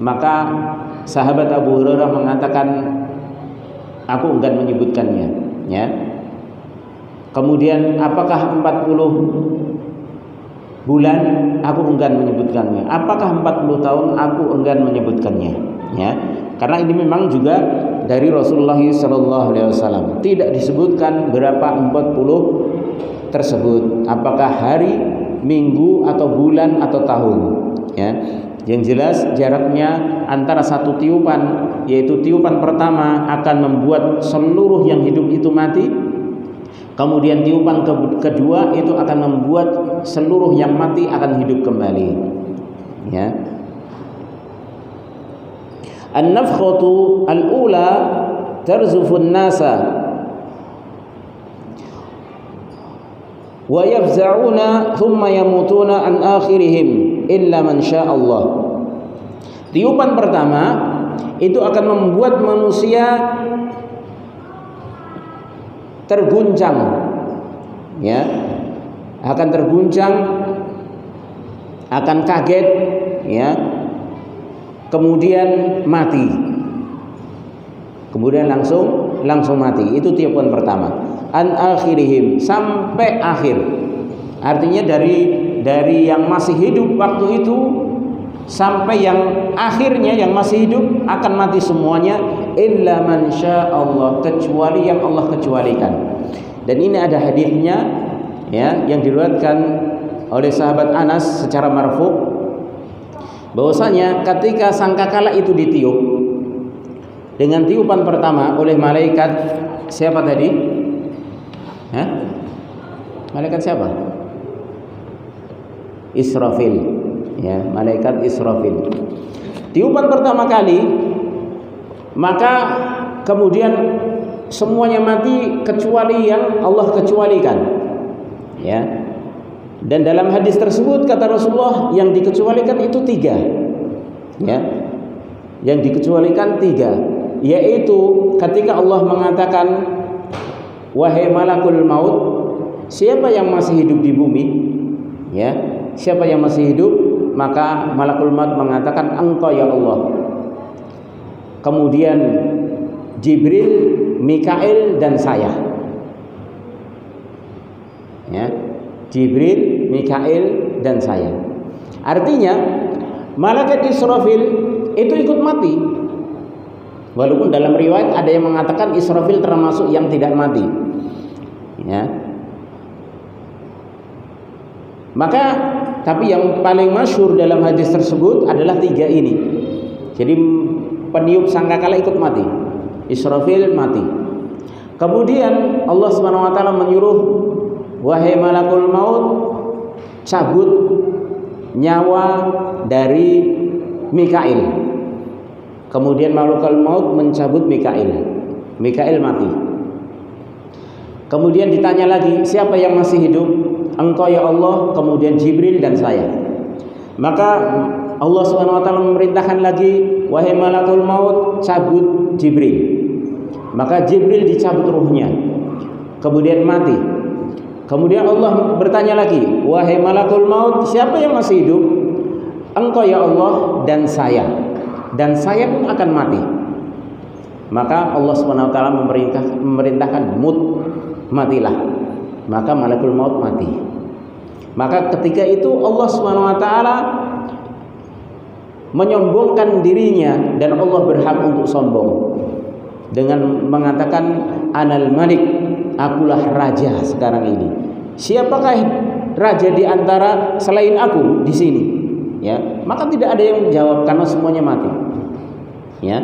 maka sahabat Abu Hurairah mengatakan, aku enggan menyebutkannya, ya. Kemudian apakah 40 bulan? Aku enggan menyebutkannya. Apakah 40 tahun? Aku enggan menyebutkannya, ya. Karena ini memang juga dari Rasulullah sallallahu alaihi wasallam. Tidak disebutkan berapa 40 tersebut, apakah hari, minggu atau bulan atau tahun, ya. Yang jelas jaraknya antara satu tiupan, yaitu tiupan pertama akan membuat seluruh yang hidup itu mati. Kemudian tiupan kedua itu akan membuat seluruh yang mati akan hidup kembali, ya. An-nafkhatu al-ula tarzufun nasa wa yafza'una thumma yamutuna an akhirihim illa man syaa Allah. Tiupan pertama itu akan membuat manusia terguncang, ya, akan terguncang, akan kaget, ya, kemudian mati, kemudian langsung mati. Itu tiupan pertama. An akhirihim, sampai akhir, artinya dari yang masih hidup waktu itu sampai yang akhirnya yang masih hidup akan mati semuanya, illa man syaa Allah, kecuali yang Allah kecualikan. Dan ini ada hadisnya, ya, yang diriwayatkan oleh sahabat Anas secara marfu, bahwasanya ketika sangkakala itu ditiup dengan tiupan pertama oleh malaikat siapa tadi? Malaikat siapa? Israfil, ya, malaikat Israfil. Tiupan pertama kali, maka kemudian semuanya mati kecuali yang Allah kecualikan, ya. Dan dalam hadis tersebut kata Rasulullah, yang dikecualikan itu 3, ya, yang dikecualikan 3, yaitu ketika Allah mengatakan, wahai malakul maut, siapa yang masih hidup di bumi, ya, siapa yang masih hidup, maka malakul maut mengatakan, engkau ya Allah. Kemudian Jibril, Mikail dan saya, ya, Jibril, Mikail dan saya. Artinya malaikat Israfil itu ikut mati. Walaupun dalam riwayat ada yang mengatakan Israfil termasuk yang tidak mati, ya. Maka tapi yang paling masyhur dalam hadis tersebut adalah 3 ini. Jadi peniup sangkakala ikut mati, Israfil mati. Kemudian Allah Subhanahu wa taala menyuruh, wahai malakul maut, cabut nyawa dari Mikail. Kemudian malakul maut mencabut Mikail. Mikail mati. Kemudian ditanya lagi, siapa yang masih hidup? Engkau ya Allah, kemudian Jibril dan saya. Maka Allah Subhanahu wa taala memerintahkan lagi, wahai malakul maut, cabut Jibril. Maka Jibril dicabut ruhnya, kemudian mati. Kemudian Allah bertanya lagi, wahai malakul maut, siapa yang masih hidup? Engkau ya Allah dan saya pun akan mati. Maka Allah Subhanahu wa taala memerintahkan, matilah. Maka malakul maut mati. Maka ketika itu Allah Subhanahu wa taala menyombongkan dirinya, dan Allah berhak untuk sombong dengan mengatakan Anal Malik, akulah raja sekarang ini. Siapakah raja di antara selain aku di sini? Ya, maka tidak ada yang menjawab karena semuanya mati. Ya.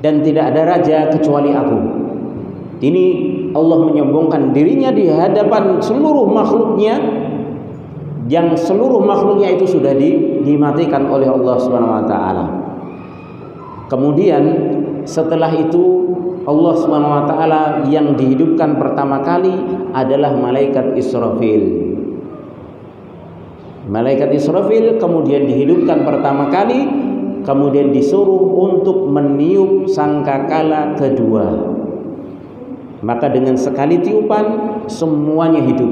Dan tidak ada raja kecuali aku. Ini Allah menyombongkan dirinya di hadapan seluruh makhluknya, yang seluruh makhluknya itu sudah dimatikan oleh Allah Subhanahu wa taala. Kemudian setelah itu Allah Subhanahu wa taala yang dihidupkan pertama kali adalah malaikat Israfil. Malaikat Israfil kemudian dihidupkan pertama kali, kemudian disuruh untuk meniup sangkakala kedua. Maka dengan sekali tiupan semuanya hidup,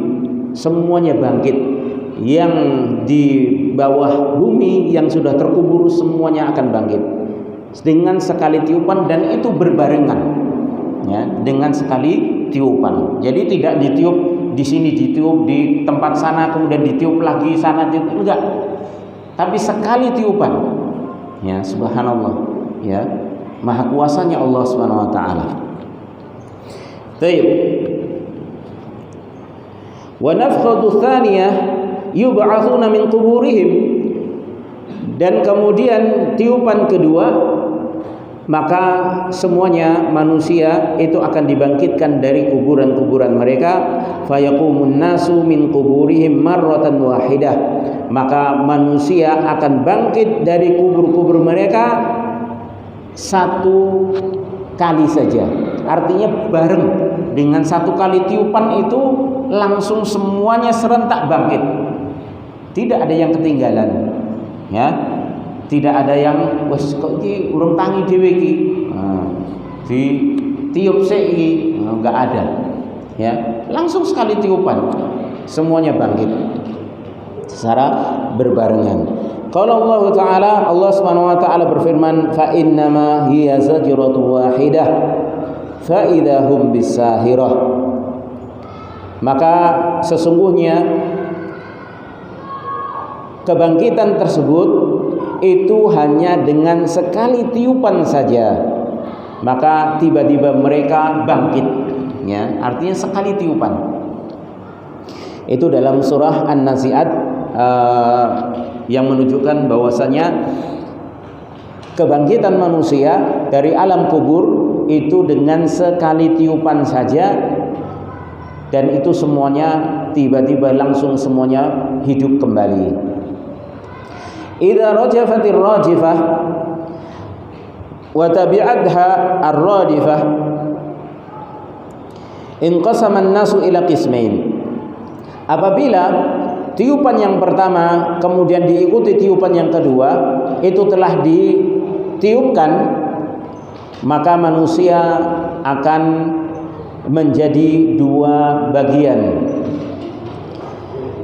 semuanya bangkit. Yang di bawah bumi yang sudah terkubur semuanya akan bangkit dengan sekali tiupan, dan itu berbarengan, ya, dengan sekali tiupan. Jadi tidak ditiup di sini, ditiup di tempat sana, kemudian ditiup lagi sana, enggak. Tapi sekali tiupan. Ya, subhanallah, ya. Maha kuasanya Allah Subhanahu wa taala. Baik. Wa nafkhatu tsaniyah yub'atsuna min quburihim, dan kemudian tiupan kedua, maka semuanya manusia itu akan dibangkitkan dari kuburan-kuburan mereka. Fayaqumun nasu min quburihim marratan wahidah, maka manusia akan bangkit dari kubur-kubur mereka satu kali saja. Artinya bareng dengan satu kali tiupan itu langsung semuanya serentak bangkit. Tidak ada yang ketinggalan, ya. Tidak ada yang wes kok iki urung tangi dhewe iki. Di tiup sik iki, enggak ada. Ya, langsung sekali tiupan semuanya bangkit secara berbarengan. Kalau Allah taala, Allah Subhanahu wa taala berfirman, fa innama hiya zajratun wahidah fa idahum bisahirah. Maka sesungguhnya kebangkitan tersebut itu hanya dengan sekali tiupan saja, maka tiba-tiba mereka bangkit, ya, artinya sekali tiupan. Itu dalam surah An-Nazi'at yang menunjukkan bahwasanya kebangkitan manusia dari alam kubur itu dengan sekali tiupan saja, dan itu semuanya tiba-tiba langsung semuanya hidup kembali. Idza rajafatir rajifah wa tabi'atha ar-radifah inqasama an-nasu ila qismain. Apabila tiupan yang pertama kemudian diikuti tiupan yang kedua itu telah ditiupkan, maka manusia akan menjadi dua bagian.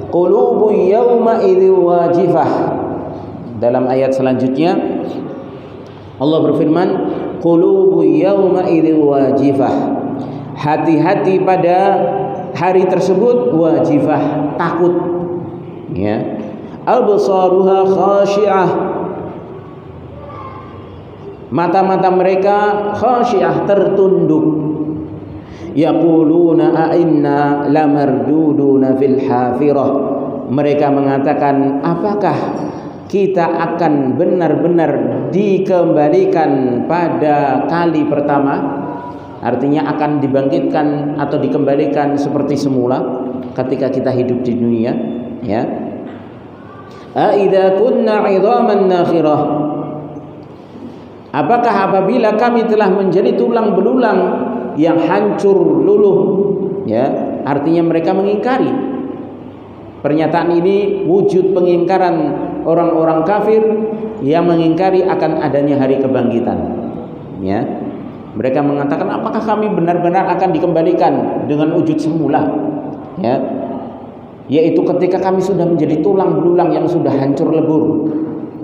Qulubu yawma idzi wajifah. Dalam ayat selanjutnya Allah berfirman, qulubu yawma idzi wajifah. Hati-hati pada hari tersebut wajifah, takut, ya. Absaruha khashi'ah, mata-mata mereka khashi'ah, tertunduk. Yaquluna a'inna lamarduduna fil hafirah. Mereka mengatakan, apakah kita akan benar-benar dikembalikan pada kali pertama? Artinya akan dibangkitkan atau dikembalikan seperti semula ketika kita hidup di dunia, ya. A idza kunna 'idhaman nakhirah. Apakah apabila kami telah menjadi tulang belulang yang hancur luluh, ya. Artinya mereka mengingkari. Pernyataan ini wujud pengingkaran orang-orang kafir yang mengingkari akan adanya hari kebangkitan, ya. Mereka mengatakan, apakah kami benar-benar akan dikembalikan dengan wujud semula, ya, yaitu ketika kami sudah menjadi tulang belulang yang sudah hancur lebur,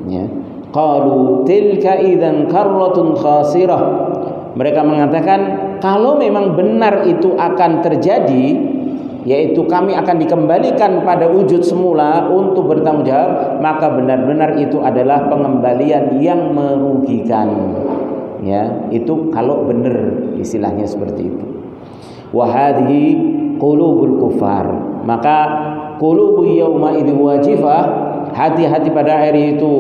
ya. Qalu tilka idzan karratun khasirah. Mereka mengatakan, kalau memang benar itu akan terjadi, yaitu kami akan dikembalikan pada wujud semula untuk bertanggung jawab, maka benar-benar itu adalah pengembalian yang merugikan. Ya, itu kalau benar istilahnya seperti itu. Wa hadhihi qulubul kufar, maka qulubu yauma idzi wajifah, hati-hati pada hari itu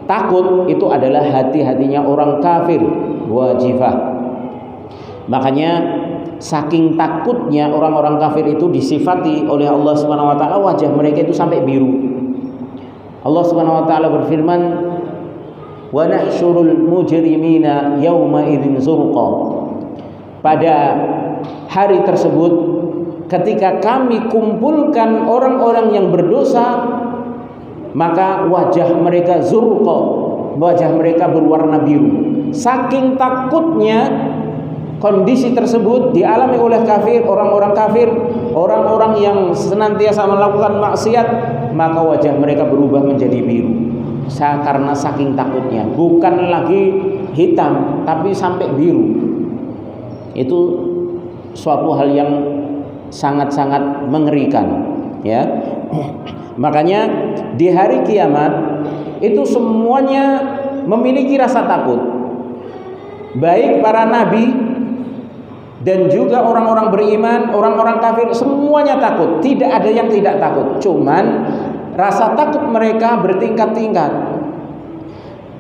takut, itu adalah hati-hatinya orang kafir, wajifah. Makanya saking takutnya orang-orang kafir itu disifati oleh Allah Subhanahu wa taala, wajah mereka itu sampai biru. Allah Subhanahu wa taala berfirman, wa nahsyurul mujrimina yauma idzin zurqa. Pada hari tersebut ketika kami kumpulkan orang-orang yang berdosa, maka wajah mereka zurqa, wajah mereka berwarna biru. Saking takutnya kondisi tersebut dialami oleh kafir, orang-orang kafir, orang-orang yang senantiasa melakukan maksiat, maka wajah mereka berubah menjadi biru. Karena saking takutnya, bukan lagi hitam tapi sampai biru. Itu suatu hal yang sangat-sangat mengerikan, ya. Makanya di hari kiamat itu semuanya memiliki rasa takut, baik para nabi dan juga orang-orang beriman, orang-orang kafir, semuanya takut. Tidak ada yang tidak takut, cuman rasa takut mereka bertingkat-tingkat.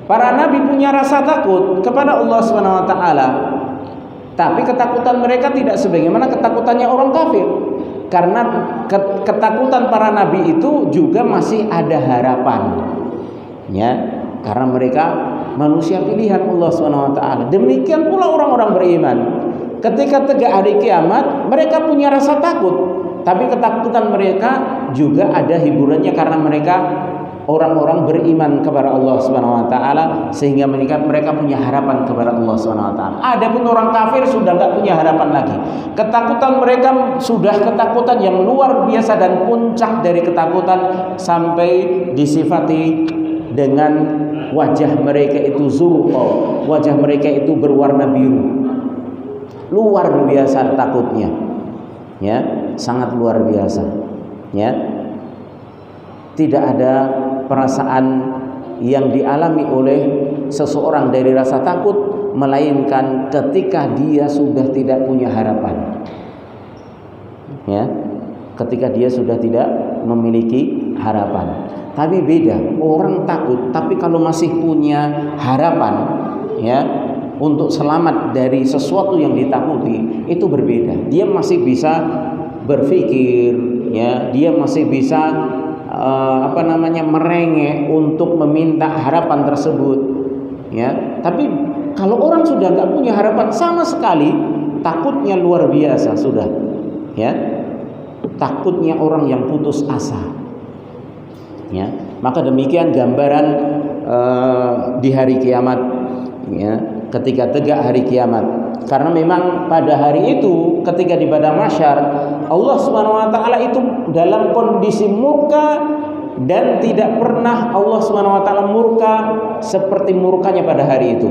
Para nabi punya rasa takut kepada Allah Subhanahu wa taala, tapi ketakutan mereka tidak sebagaimana ketakutannya orang kafir. Karena ketakutan para nabi itu juga masih ada harapan. Ya, karena mereka manusia pilihan Allah Subhanahu wa taala. Demikian pula orang-orang beriman. Ketika tegak hari kiamat, mereka punya rasa takut, tapi ketakutan mereka juga ada hiburannya karena mereka orang-orang beriman kepada Allah Subhanahu wa taala, sehingga mereka punya harapan kepada Allah Subhanahu wa taala. Adapun orang kafir sudah enggak punya harapan lagi. Ketakutan mereka sudah ketakutan yang luar biasa dan puncak dari ketakutan sampai disifati dengan wajah mereka itu zurqa, wajah mereka itu berwarna biru. Luar biasa takutnya. Ya, sangat luar biasa. Ya. Tidak ada perasaan yang dialami oleh seseorang dari rasa takut melainkan ketika dia sudah tidak punya harapan. Ya, ketika dia sudah tidak memiliki harapan. Tapi beda, orang takut tapi kalau masih punya harapan, ya, untuk selamat dari sesuatu yang ditakuti, itu berbeda. Dia masih bisa berpikir, ya, dia masih bisa merengek untuk meminta harapan tersebut, ya. Tapi kalau orang sudah nggak punya harapan sama sekali, takutnya luar biasa sudah, ya. Takutnya orang yang putus asa, ya. Maka demikian gambaran di hari kiamat, ya, ketika tegak hari kiamat. Karena memang pada hari itu ketika di padang mahsyar, Allah Subhanahu wa taala itu dalam kondisi murka, dan tidak pernah Allah Subhanahu wa taala murka seperti murkanya pada hari itu.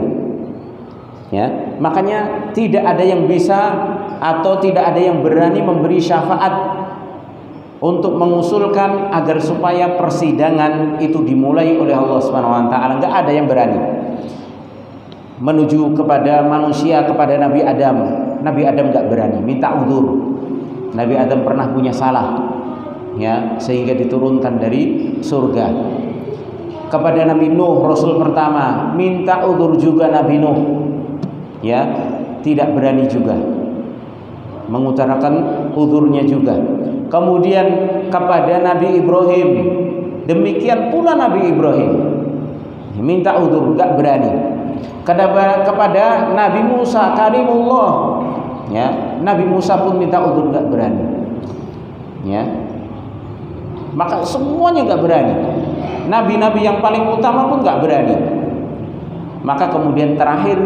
Ya, makanya tidak ada yang bisa atau tidak ada yang berani memberi syafaat untuk mengusulkan agar supaya persidangan itu dimulai oleh Allah Subhanahu wa taala. Enggak ada yang berani. Menuju kepada manusia, kepada Nabi Adam. Nabi Adam enggak berani, minta uzur. Nabi Adam pernah punya salah, ya, sehingga diturunkan dari surga. Kepada Nabi Nuh, Rasul pertama, minta uzur juga Nabi Nuh, ya, tidak berani juga mengutarakan uzurnya juga. Kemudian kepada Nabi Ibrahim, demikian pula Nabi Ibrahim minta uzur, enggak berani. Kepada Nabi Musa kalimullah, ya, Nabi Musa pun minta uzur, enggak berani, ya. Maka semuanya enggak berani. Nabi-nabi yang paling utama pun enggak berani. Maka kemudian terakhir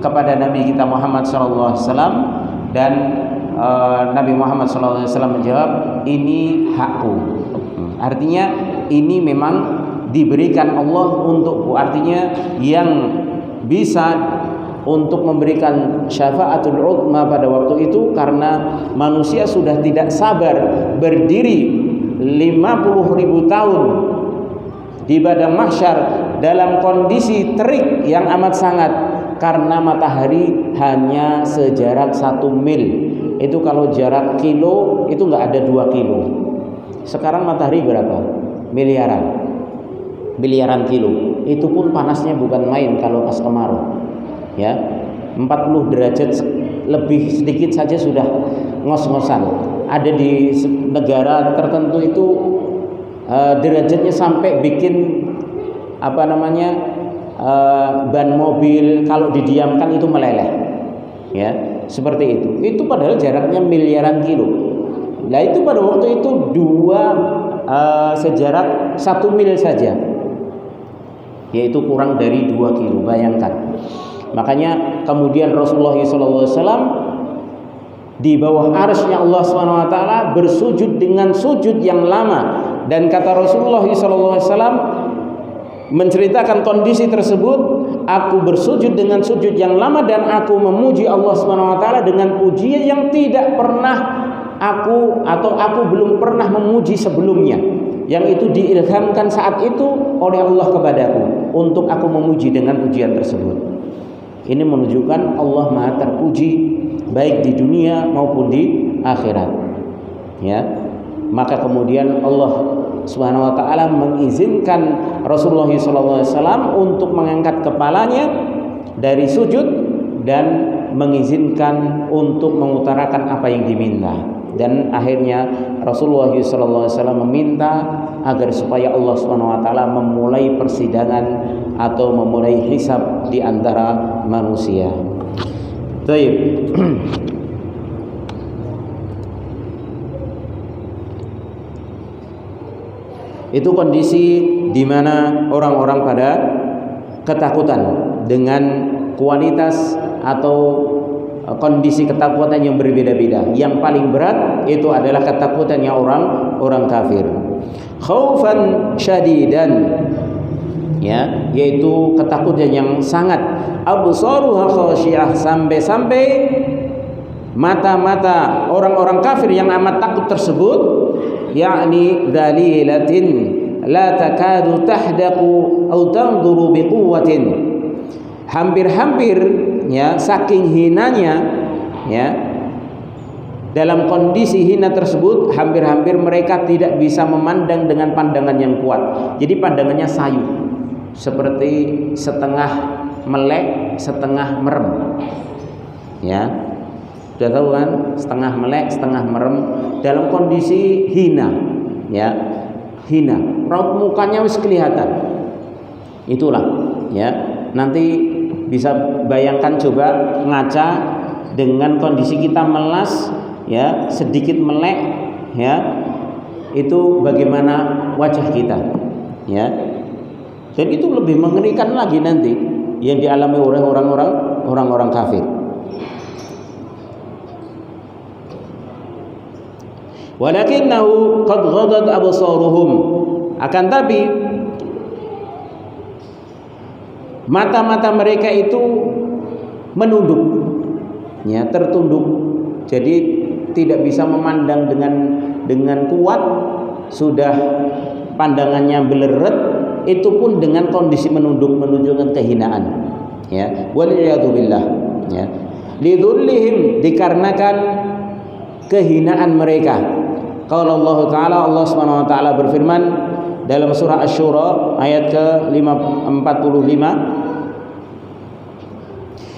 kepada Nabi kita Muhammad SAW, dan Nabi Muhammad SAW menjawab, ini hakku. Artinya ini memang diberikan Allah untukku. Artinya yang bisa untuk memberikan syafaatul uzma pada waktu itu, karena manusia sudah tidak sabar berdiri 50.000 tahun di padang mahsyar dalam kondisi terik yang amat sangat, karena matahari hanya sejarak 1 mil. Itu kalau jarak kilo itu nggak ada 2 kilo. Sekarang matahari berapa? Miliaran kilo. Itu pun panasnya bukan main kalau pas kemarau. Ya, 40 derajat lebih sedikit saja sudah ngos-ngosan. Ada di negara tertentu itu derajatnya sampai bikin ban mobil kalau didiamkan itu meleleh. Ya, seperti itu. Itu padahal jaraknya miliaran kilo. Nah, itu pada waktu itu sejarak 1 mil saja, yaitu kurang dari 2 kilo. Bayangkan. Makanya kemudian Rasulullah SAW di bawah arsy-Nya Allah SWT bersujud dengan sujud yang lama, dan kata Rasulullah SAW menceritakan kondisi tersebut, aku bersujud dengan sujud yang lama dan aku memuji Allah SWT dengan pujian yang tidak pernah aku belum pernah memuji sebelumnya, yang itu diilhamkan saat itu oleh Allah kepadaku untuk aku memuji dengan pujian tersebut. Ini menunjukkan Allah Maha terpuji baik di dunia maupun di akhirat. Ya. Maka kemudian Allah Subhanahu wa taala mengizinkan Rasulullah SAW untuk mengangkat kepalanya dari sujud dan mengizinkan untuk mengutarakan apa yang diminta. Dan akhirnya Rasulullah SAW meminta agar supaya Allah SWT memulai persidangan atau memulai hisab di antara manusia. Baik. Itu kondisi di mana orang-orang pada ketakutan dengan kualitas atau kondisi ketakutan yang berbeda-beda. Yang paling berat itu adalah ketakutannya orang kafir. Khaufan syadidan, ya, yaitu ketakutan yang sangat. Absaruha khasyiah, sampai-sampai mata-mata orang-orang kafir yang amat takut tersebut, yakni dhalilatin la takadu tahdaqu aw tanzuru biquwwatin, hampir-hampir, ya, saking hinanya, ya, dalam kondisi hina tersebut hampir-hampir mereka tidak bisa memandang dengan pandangan yang kuat. Jadi pandangannya sayu, seperti setengah melek setengah merem. Ya, sudah tahu kan, setengah melek setengah merem dalam kondisi hina, ya, hina, raut mukanya wis kelihatan. Itulah, ya, nanti bisa bayangkan, coba ngaca dengan kondisi kita melas, ya, sedikit melek, ya, itu bagaimana wajah kita, ya. Dan itu lebih mengerikan lagi nanti yang dialami oleh orang-orang kafir. Walakinnahu qad ghadat absaruhum, akan tapi mata-mata mereka itu menunduk, ya, tertunduk. Jadi tidak bisa memandang dengan kuat, sudah pandangannya beleret, itu pun dengan kondisi menunduk, menunjukkan kehinaan, ya, waliyadzubillah, ya, lidzullihim, dikarenakan kehinaan mereka. Qala Allah Ta'ala, Allah Subhanahu wa taala berfirman dalam surah Asy-Syura ayat ke-45,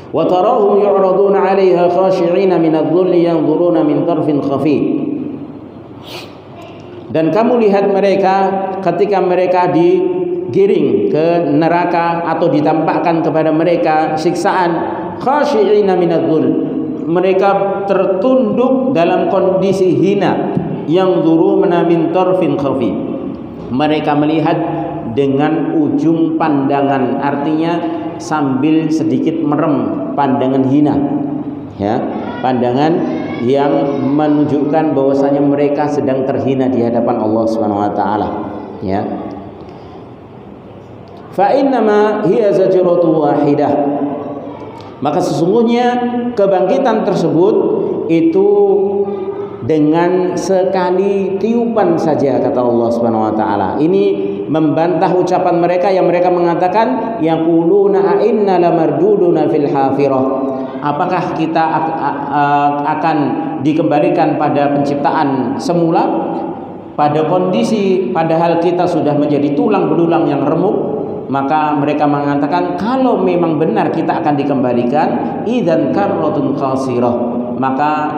wa tarahum yu'raduna 'alaiha khashi'ina minadh-dhulli yanzuruna min tarfin khafi. Dan kamu lihat mereka ketika mereka digiring ke neraka atau ditampakkan kepada mereka siksaan, khashi'ina minadh-dhull, mereka tertunduk dalam kondisi hina, yanzuruna min tarfin khafi, mereka melihat dengan ujung pandangan, artinya sambil sedikit merem, pandangan hina, ya, pandangan yang menunjukkan bahwasanya mereka sedang terhina di hadapan Allah Subhanahu wa taala, ya. Fa innama hiya zajratun wahidah, Maka sesungguhnya kebangkitan tersebut itu dengan sekali tiupan saja, kata Allah Subhanahu wa taala. Ini membantah ucapan mereka yang mereka mengatakan yaquluna a inna lamarduduna fil hafirah. Apakah kita akan dikembalikan pada penciptaan semula, pada kondisi padahal kita sudah menjadi tulang belulang yang remuk? Maka mereka mengatakan kalau memang benar kita akan dikembalikan, idzan karratun khasirah, maka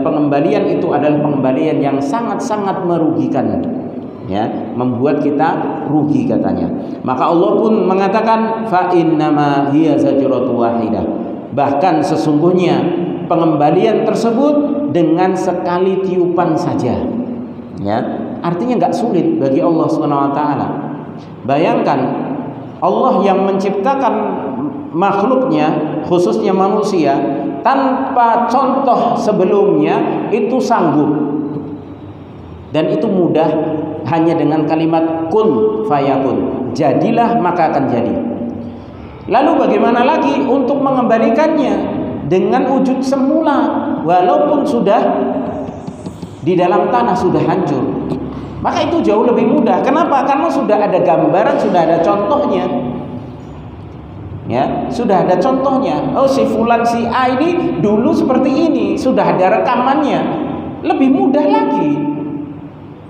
pengembalian itu adalah pengembalian yang sangat-sangat merugikan, ya, membuat kita rugi katanya. Maka Allah pun mengatakan fa innama hiya zajratun wahidah, bahkan sesungguhnya pengembalian tersebut dengan sekali tiupan saja, ya, artinya nggak sulit bagi Allah Subhanahu wa taala. Bayangkan Allah yang menciptakan makhluknya, khususnya manusia, tanpa contoh sebelumnya itu sanggup, dan itu mudah, hanya dengan kalimat kun fayakun, jadilah maka akan jadi. Lalu bagaimana lagi untuk mengembalikannya dengan wujud semula, walaupun sudah di dalam tanah, sudah hancur? Maka itu jauh lebih mudah. Kenapa? Karena sudah ada gambaran, sudah ada contohnya. Ya, sudah ada contohnya. Oh, si fulan si A ini dulu seperti ini, sudah ada rekamannya. Lebih mudah lagi.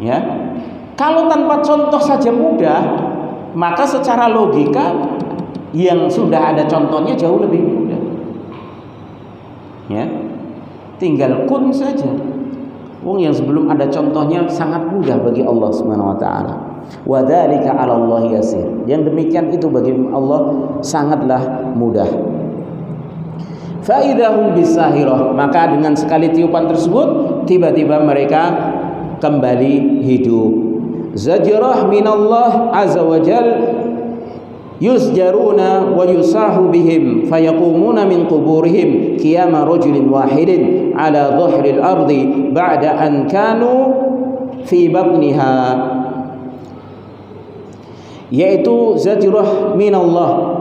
Ya. Kalau tanpa contoh saja mudah, maka secara logika yang sudah ada contohnya jauh lebih mudah. Ya. Tinggal kun saja. Wong yang sebelum ada contohnya sangat mudah bagi Allah Subhanahu wa taala. Wa dzalika 'ala Allah yasir. Yang demikian itu bagi Allah sangatlah mudah. Fa idahum bisahirah, maka dengan sekali tiupan tersebut tiba-tiba mereka kembali hidup. Zajrah minallah azza wa jal yusjaruna wa yusahu bihim fayaqumuna min quburihim qiyama rajulin wahidin ala dhahril ardi ba'da an kanu fi batniha, yaitu zajrah minallah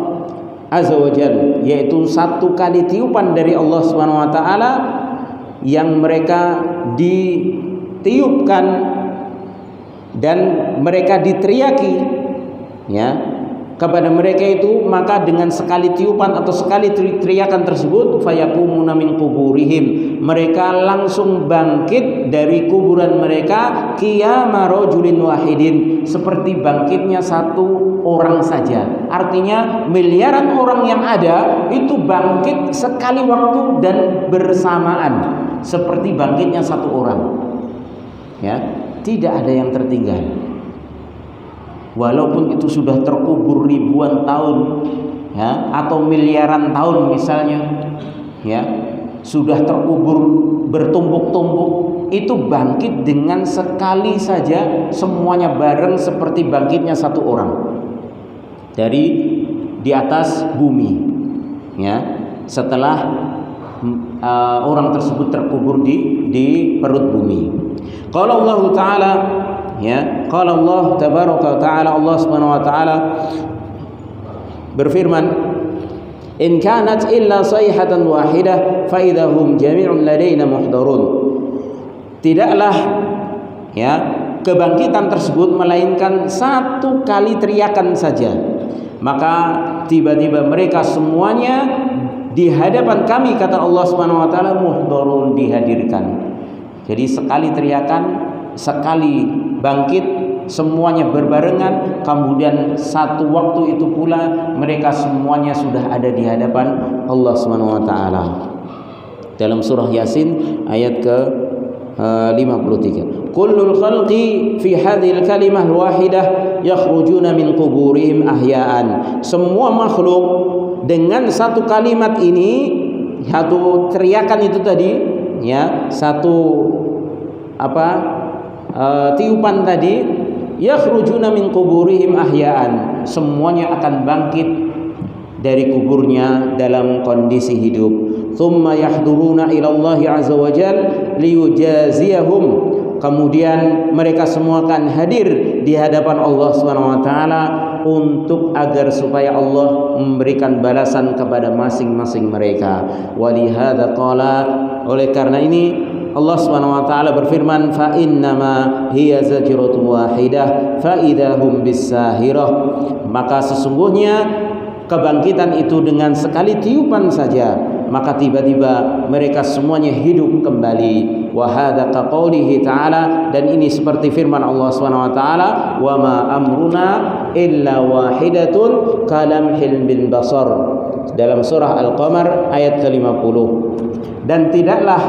azza wa jal, yaitu satu kali tiupan dari Allah Subhanahu wa taala yang mereka ditiupkan dan mereka diteriaki, ya, kepada mereka itu. Maka dengan sekali tiupan atau sekali teriakan tersebut fayaqumuna min quburihim, mereka langsung bangkit dari kuburan mereka qiyama rajulin wahidin, seperti bangkitnya satu orang saja. Artinya miliaran orang yang ada itu bangkit sekali waktu dan bersamaan seperti bangkitnya satu orang, ya, tidak ada yang tertinggal. Walaupun itu sudah terkubur ribuan tahun, ya, atau miliaran tahun misalnya, ya, sudah terkubur bertumpuk-tumpuk, itu bangkit dengan sekali saja semuanya bareng seperti bangkitnya satu orang dari di atas bumi, ya, setelah orang tersebut terkubur di perut bumi. Qala Allah Ta'ala, ya, qala Allah tabaraka wa ta'ala, Allah Subhanahu wa ta'ala berfirman, in kanat illa sayhatan wahidah fa idahum jami'un ladaina muhdarun. Tidaklah, ya, kebangkitan tersebut melainkan satu kali teriakan saja, maka tiba-tiba mereka semuanya di hadapan kami, kata Allah Subhanahu wa ta'ala, muhdarun, dihadirkan. Jadi sekali teriakan, sekali bangkit, semuanya berbarengan, kemudian satu waktu itu pula mereka semuanya sudah ada di hadapan Allah Subhanahu wa taala. Dalam surah Yasin ayat ke 53. Kullul khalqi fi hadhil kalimah wahidah yakhrujuna min quburihim ahya'an. Semua makhluk dengan satu kalimat ini, satu teriakan itu tadi, ya, satu tiupan tadi, yakhrujuna min quburihim ahya'an, semuanya akan bangkit dari kuburnya dalam kondisi hidup. Thumma yahduruna ila Allah azza wa jal liyujaziyahum, kemudian mereka semua akan hadir di hadapan Allah Subhanahu wa taala untuk agar supaya Allah memberikan balasan kepada masing-masing mereka. Walihada qala, oleh karena ini Allah Subhanahu wa taala berfirman, fa innama hiya zajratun wahidah fa idahum bisahirah, maka sesungguhnya kebangkitan itu dengan sekali tiupan saja, maka tiba-tiba mereka semuanya hidup kembali. Wa hadza qaulihi ta'ala, dan ini seperti firman Allah Subhanahu wa taala, wa ma amruna illa wahidatun kalamhil bil basar, dalam surah Al-Qamar ayat ke-50. Dan tidaklah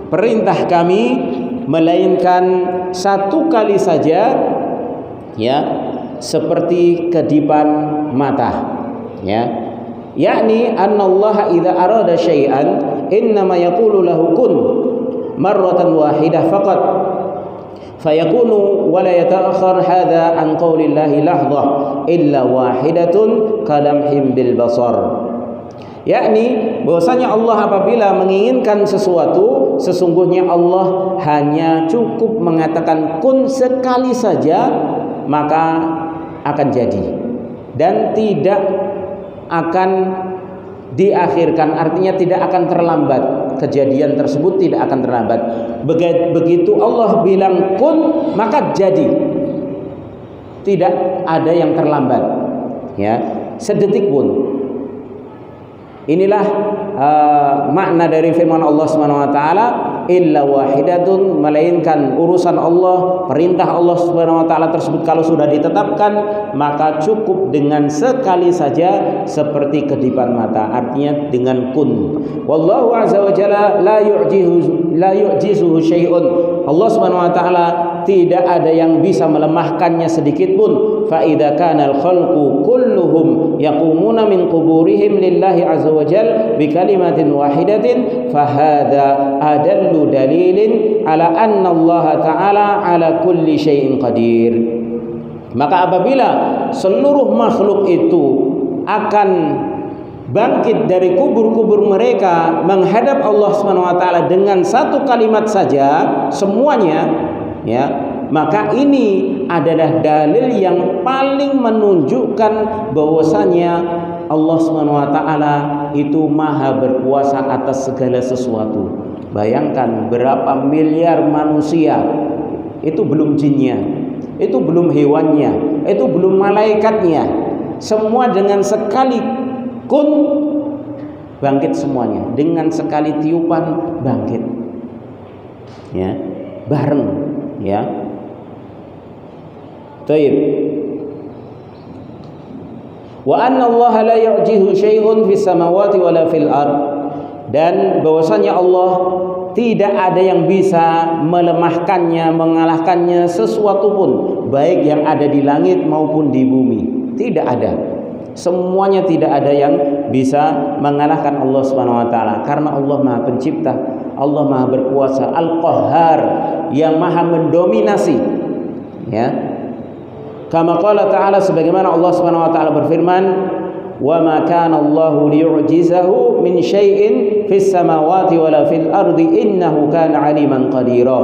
perintah kami melainkan satu kali saja, ya, seperti kedipan mata, ya, yakni annallaha idza arada syai'an innama yaqulu lahu kun marratan wahidah faqat fayakunu wa la yata'akhkhar hadza an qaulillahi lahdhah illa wahidatun kalamhim bil basar, yakni bahwasanya Allah apabila menginginkan sesuatu, sesungguhnya Allah hanya cukup mengatakan kun sekali saja, maka akan jadi dan tidak akan diakhirkan, artinya tidak akan terlambat, kejadian tersebut tidak akan terlambat. Begitu Allah bilang kun, maka jadi, tidak ada yang terlambat, ya, sedetik pun. Inilah makna dari firman Allah Subhanahu wa taala, illa wahidatun, melainkan urusan Allah, perintah Allah Subhanahu wa taala tersebut kalau sudah ditetapkan, maka cukup dengan sekali saja seperti kedipan mata, artinya dengan kun. Wallahu azza wa jalla la yu'jizuhu syai'un, Allah Subhanahu wa taala tidak ada yang bisa melemahkannya sedikit pun. Fa idza kana al-khalqu kulluhum yaqumuna min quburihim lillahi azza wa jalla bi kalimatin wahidatin fa hadza adallu dalilin ala anna Allah taala ala kulli syai'in qadir. Maka apabila seluruh makhluk itu akan bangkit dari kubur-kubur mereka menghadap Allah Subhanahu wa taala dengan satu kalimat saja semuanya, ya, maka ini adalah dalil yang paling menunjukkan bahwasanya Allah Subhanahu wa taala itu maha berkuasa atas segala sesuatu. Bayangkan berapa miliar manusia, itu belum jinnya, itu belum hewannya, itu belum malaikatnya, semua dengan sekali kun bangkit semuanya, dengan sekali tiupan bangkit, ya, bareng, ya. Taib. Wa anna Allah la yu'jizu syai'un fis samawati wala fil ard, dan bahwasanya Allah tidak ada yang bisa melemahkannya, mengalahkannya sesuatu pun, baik yang ada di langit maupun di bumi. Tidak ada. Semuanya tidak ada yang bisa mengalahkan Allah Subhanahu wa taala, karena Allah Maha Pencipta, Allah Maha Berkuasa, Al-Qahhar, yang Maha mendominasi, ya. Kama qala ta'ala, sebagaimana Allah Subhanahu wa taala berfirman, wa ma kana Allahu liyu'jizahu min syai'in fis samawati wala fil ardi innahu kana 'aliman qadira.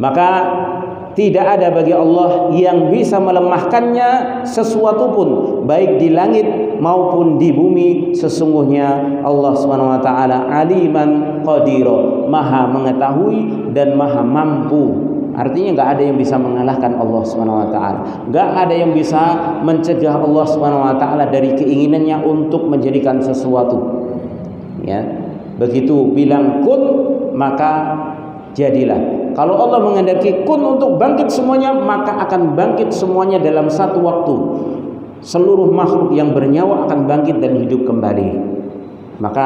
Maka tidak ada bagi Allah yang bisa melemahkannya sesuatu pun, baik di langit maupun di bumi. Sesungguhnya Allah Subhanahu wa taala aliman qadira, maha mengetahui dan maha mampu. Artinya nggak ada yang bisa mengalahkan Allah Subhanahu wa taala. Nggak ada yang bisa mencegah Allah Subhanahu wa taala dari keinginannya untuk menjadikan sesuatu. Ya. Begitu bilang kun, maka jadilah. Kalau Allah menghendaki kun untuk bangkit semuanya, maka akan bangkit semuanya dalam satu waktu. Seluruh makhluk yang bernyawa akan bangkit dan hidup kembali. Maka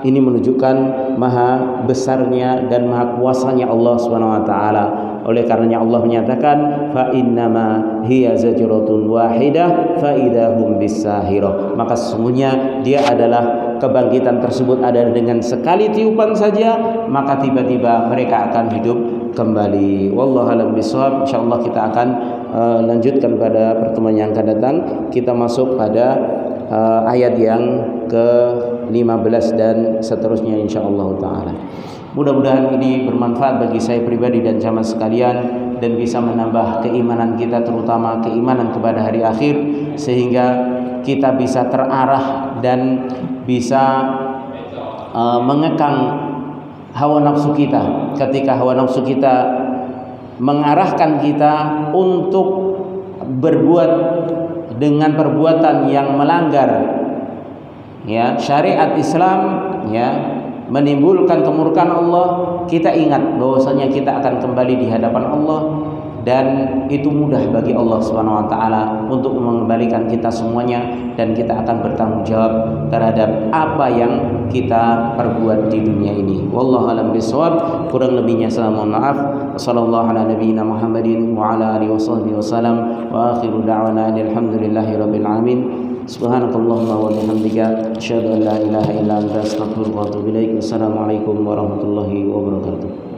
ini menunjukkan maha besarnya dan maha kuasanya Allah Subhanahu wa taala. Oleh karenanya Allah menyatakan, fa innama hiya zajratun wahidah fa idahum bisahirah. Maka sesungguhnya dia adalah kebangkitan tersebut adalah dengan sekali tiupan saja, maka tiba-tiba mereka akan hidup kembali. Wallahu a'lam bishawab. Insyaallah kita akan lanjutkan pada pertemuan yang akan datang. Kita masuk pada ayat yang ke-15 dan seterusnya insyaallah taala. Mudah-mudahan ini bermanfaat bagi saya pribadi dan jamaah sekalian. dan bisa menambah keimanan kita, terutama keimanan kepada hari akhir, sehingga kita bisa terarah dan bisa mengekang hawa nafsu kita. Ketika hawa nafsu kita mengarahkan kita untuk berbuat dengan perbuatan yang melanggar syariat Islam, menimbulkan kemurkaan Allah, kita ingat bahwasanya kita akan kembali di hadapan Allah, dan itu mudah bagi Allah Subhanahu wa taala untuk mengembalikan kita semuanya, dan kita akan bertanggung jawab terhadap apa yang kita perbuat di dunia ini. Wallahu a'lam bishawab. Kurang lebihnya saya mohon maaf. Wassallallahu ala nabiyyina Muhammadin wa ala alihi washabbihi wasallam, wa akhiru da'wana alhamdulillahi rabbil alamin. Subhanakallahumma wa bihamdika asyhadu an la ilaha illa anta astaghfiruka wa atubu ilaik. Wassalamualaikum warahmatullahi wabarakatuh.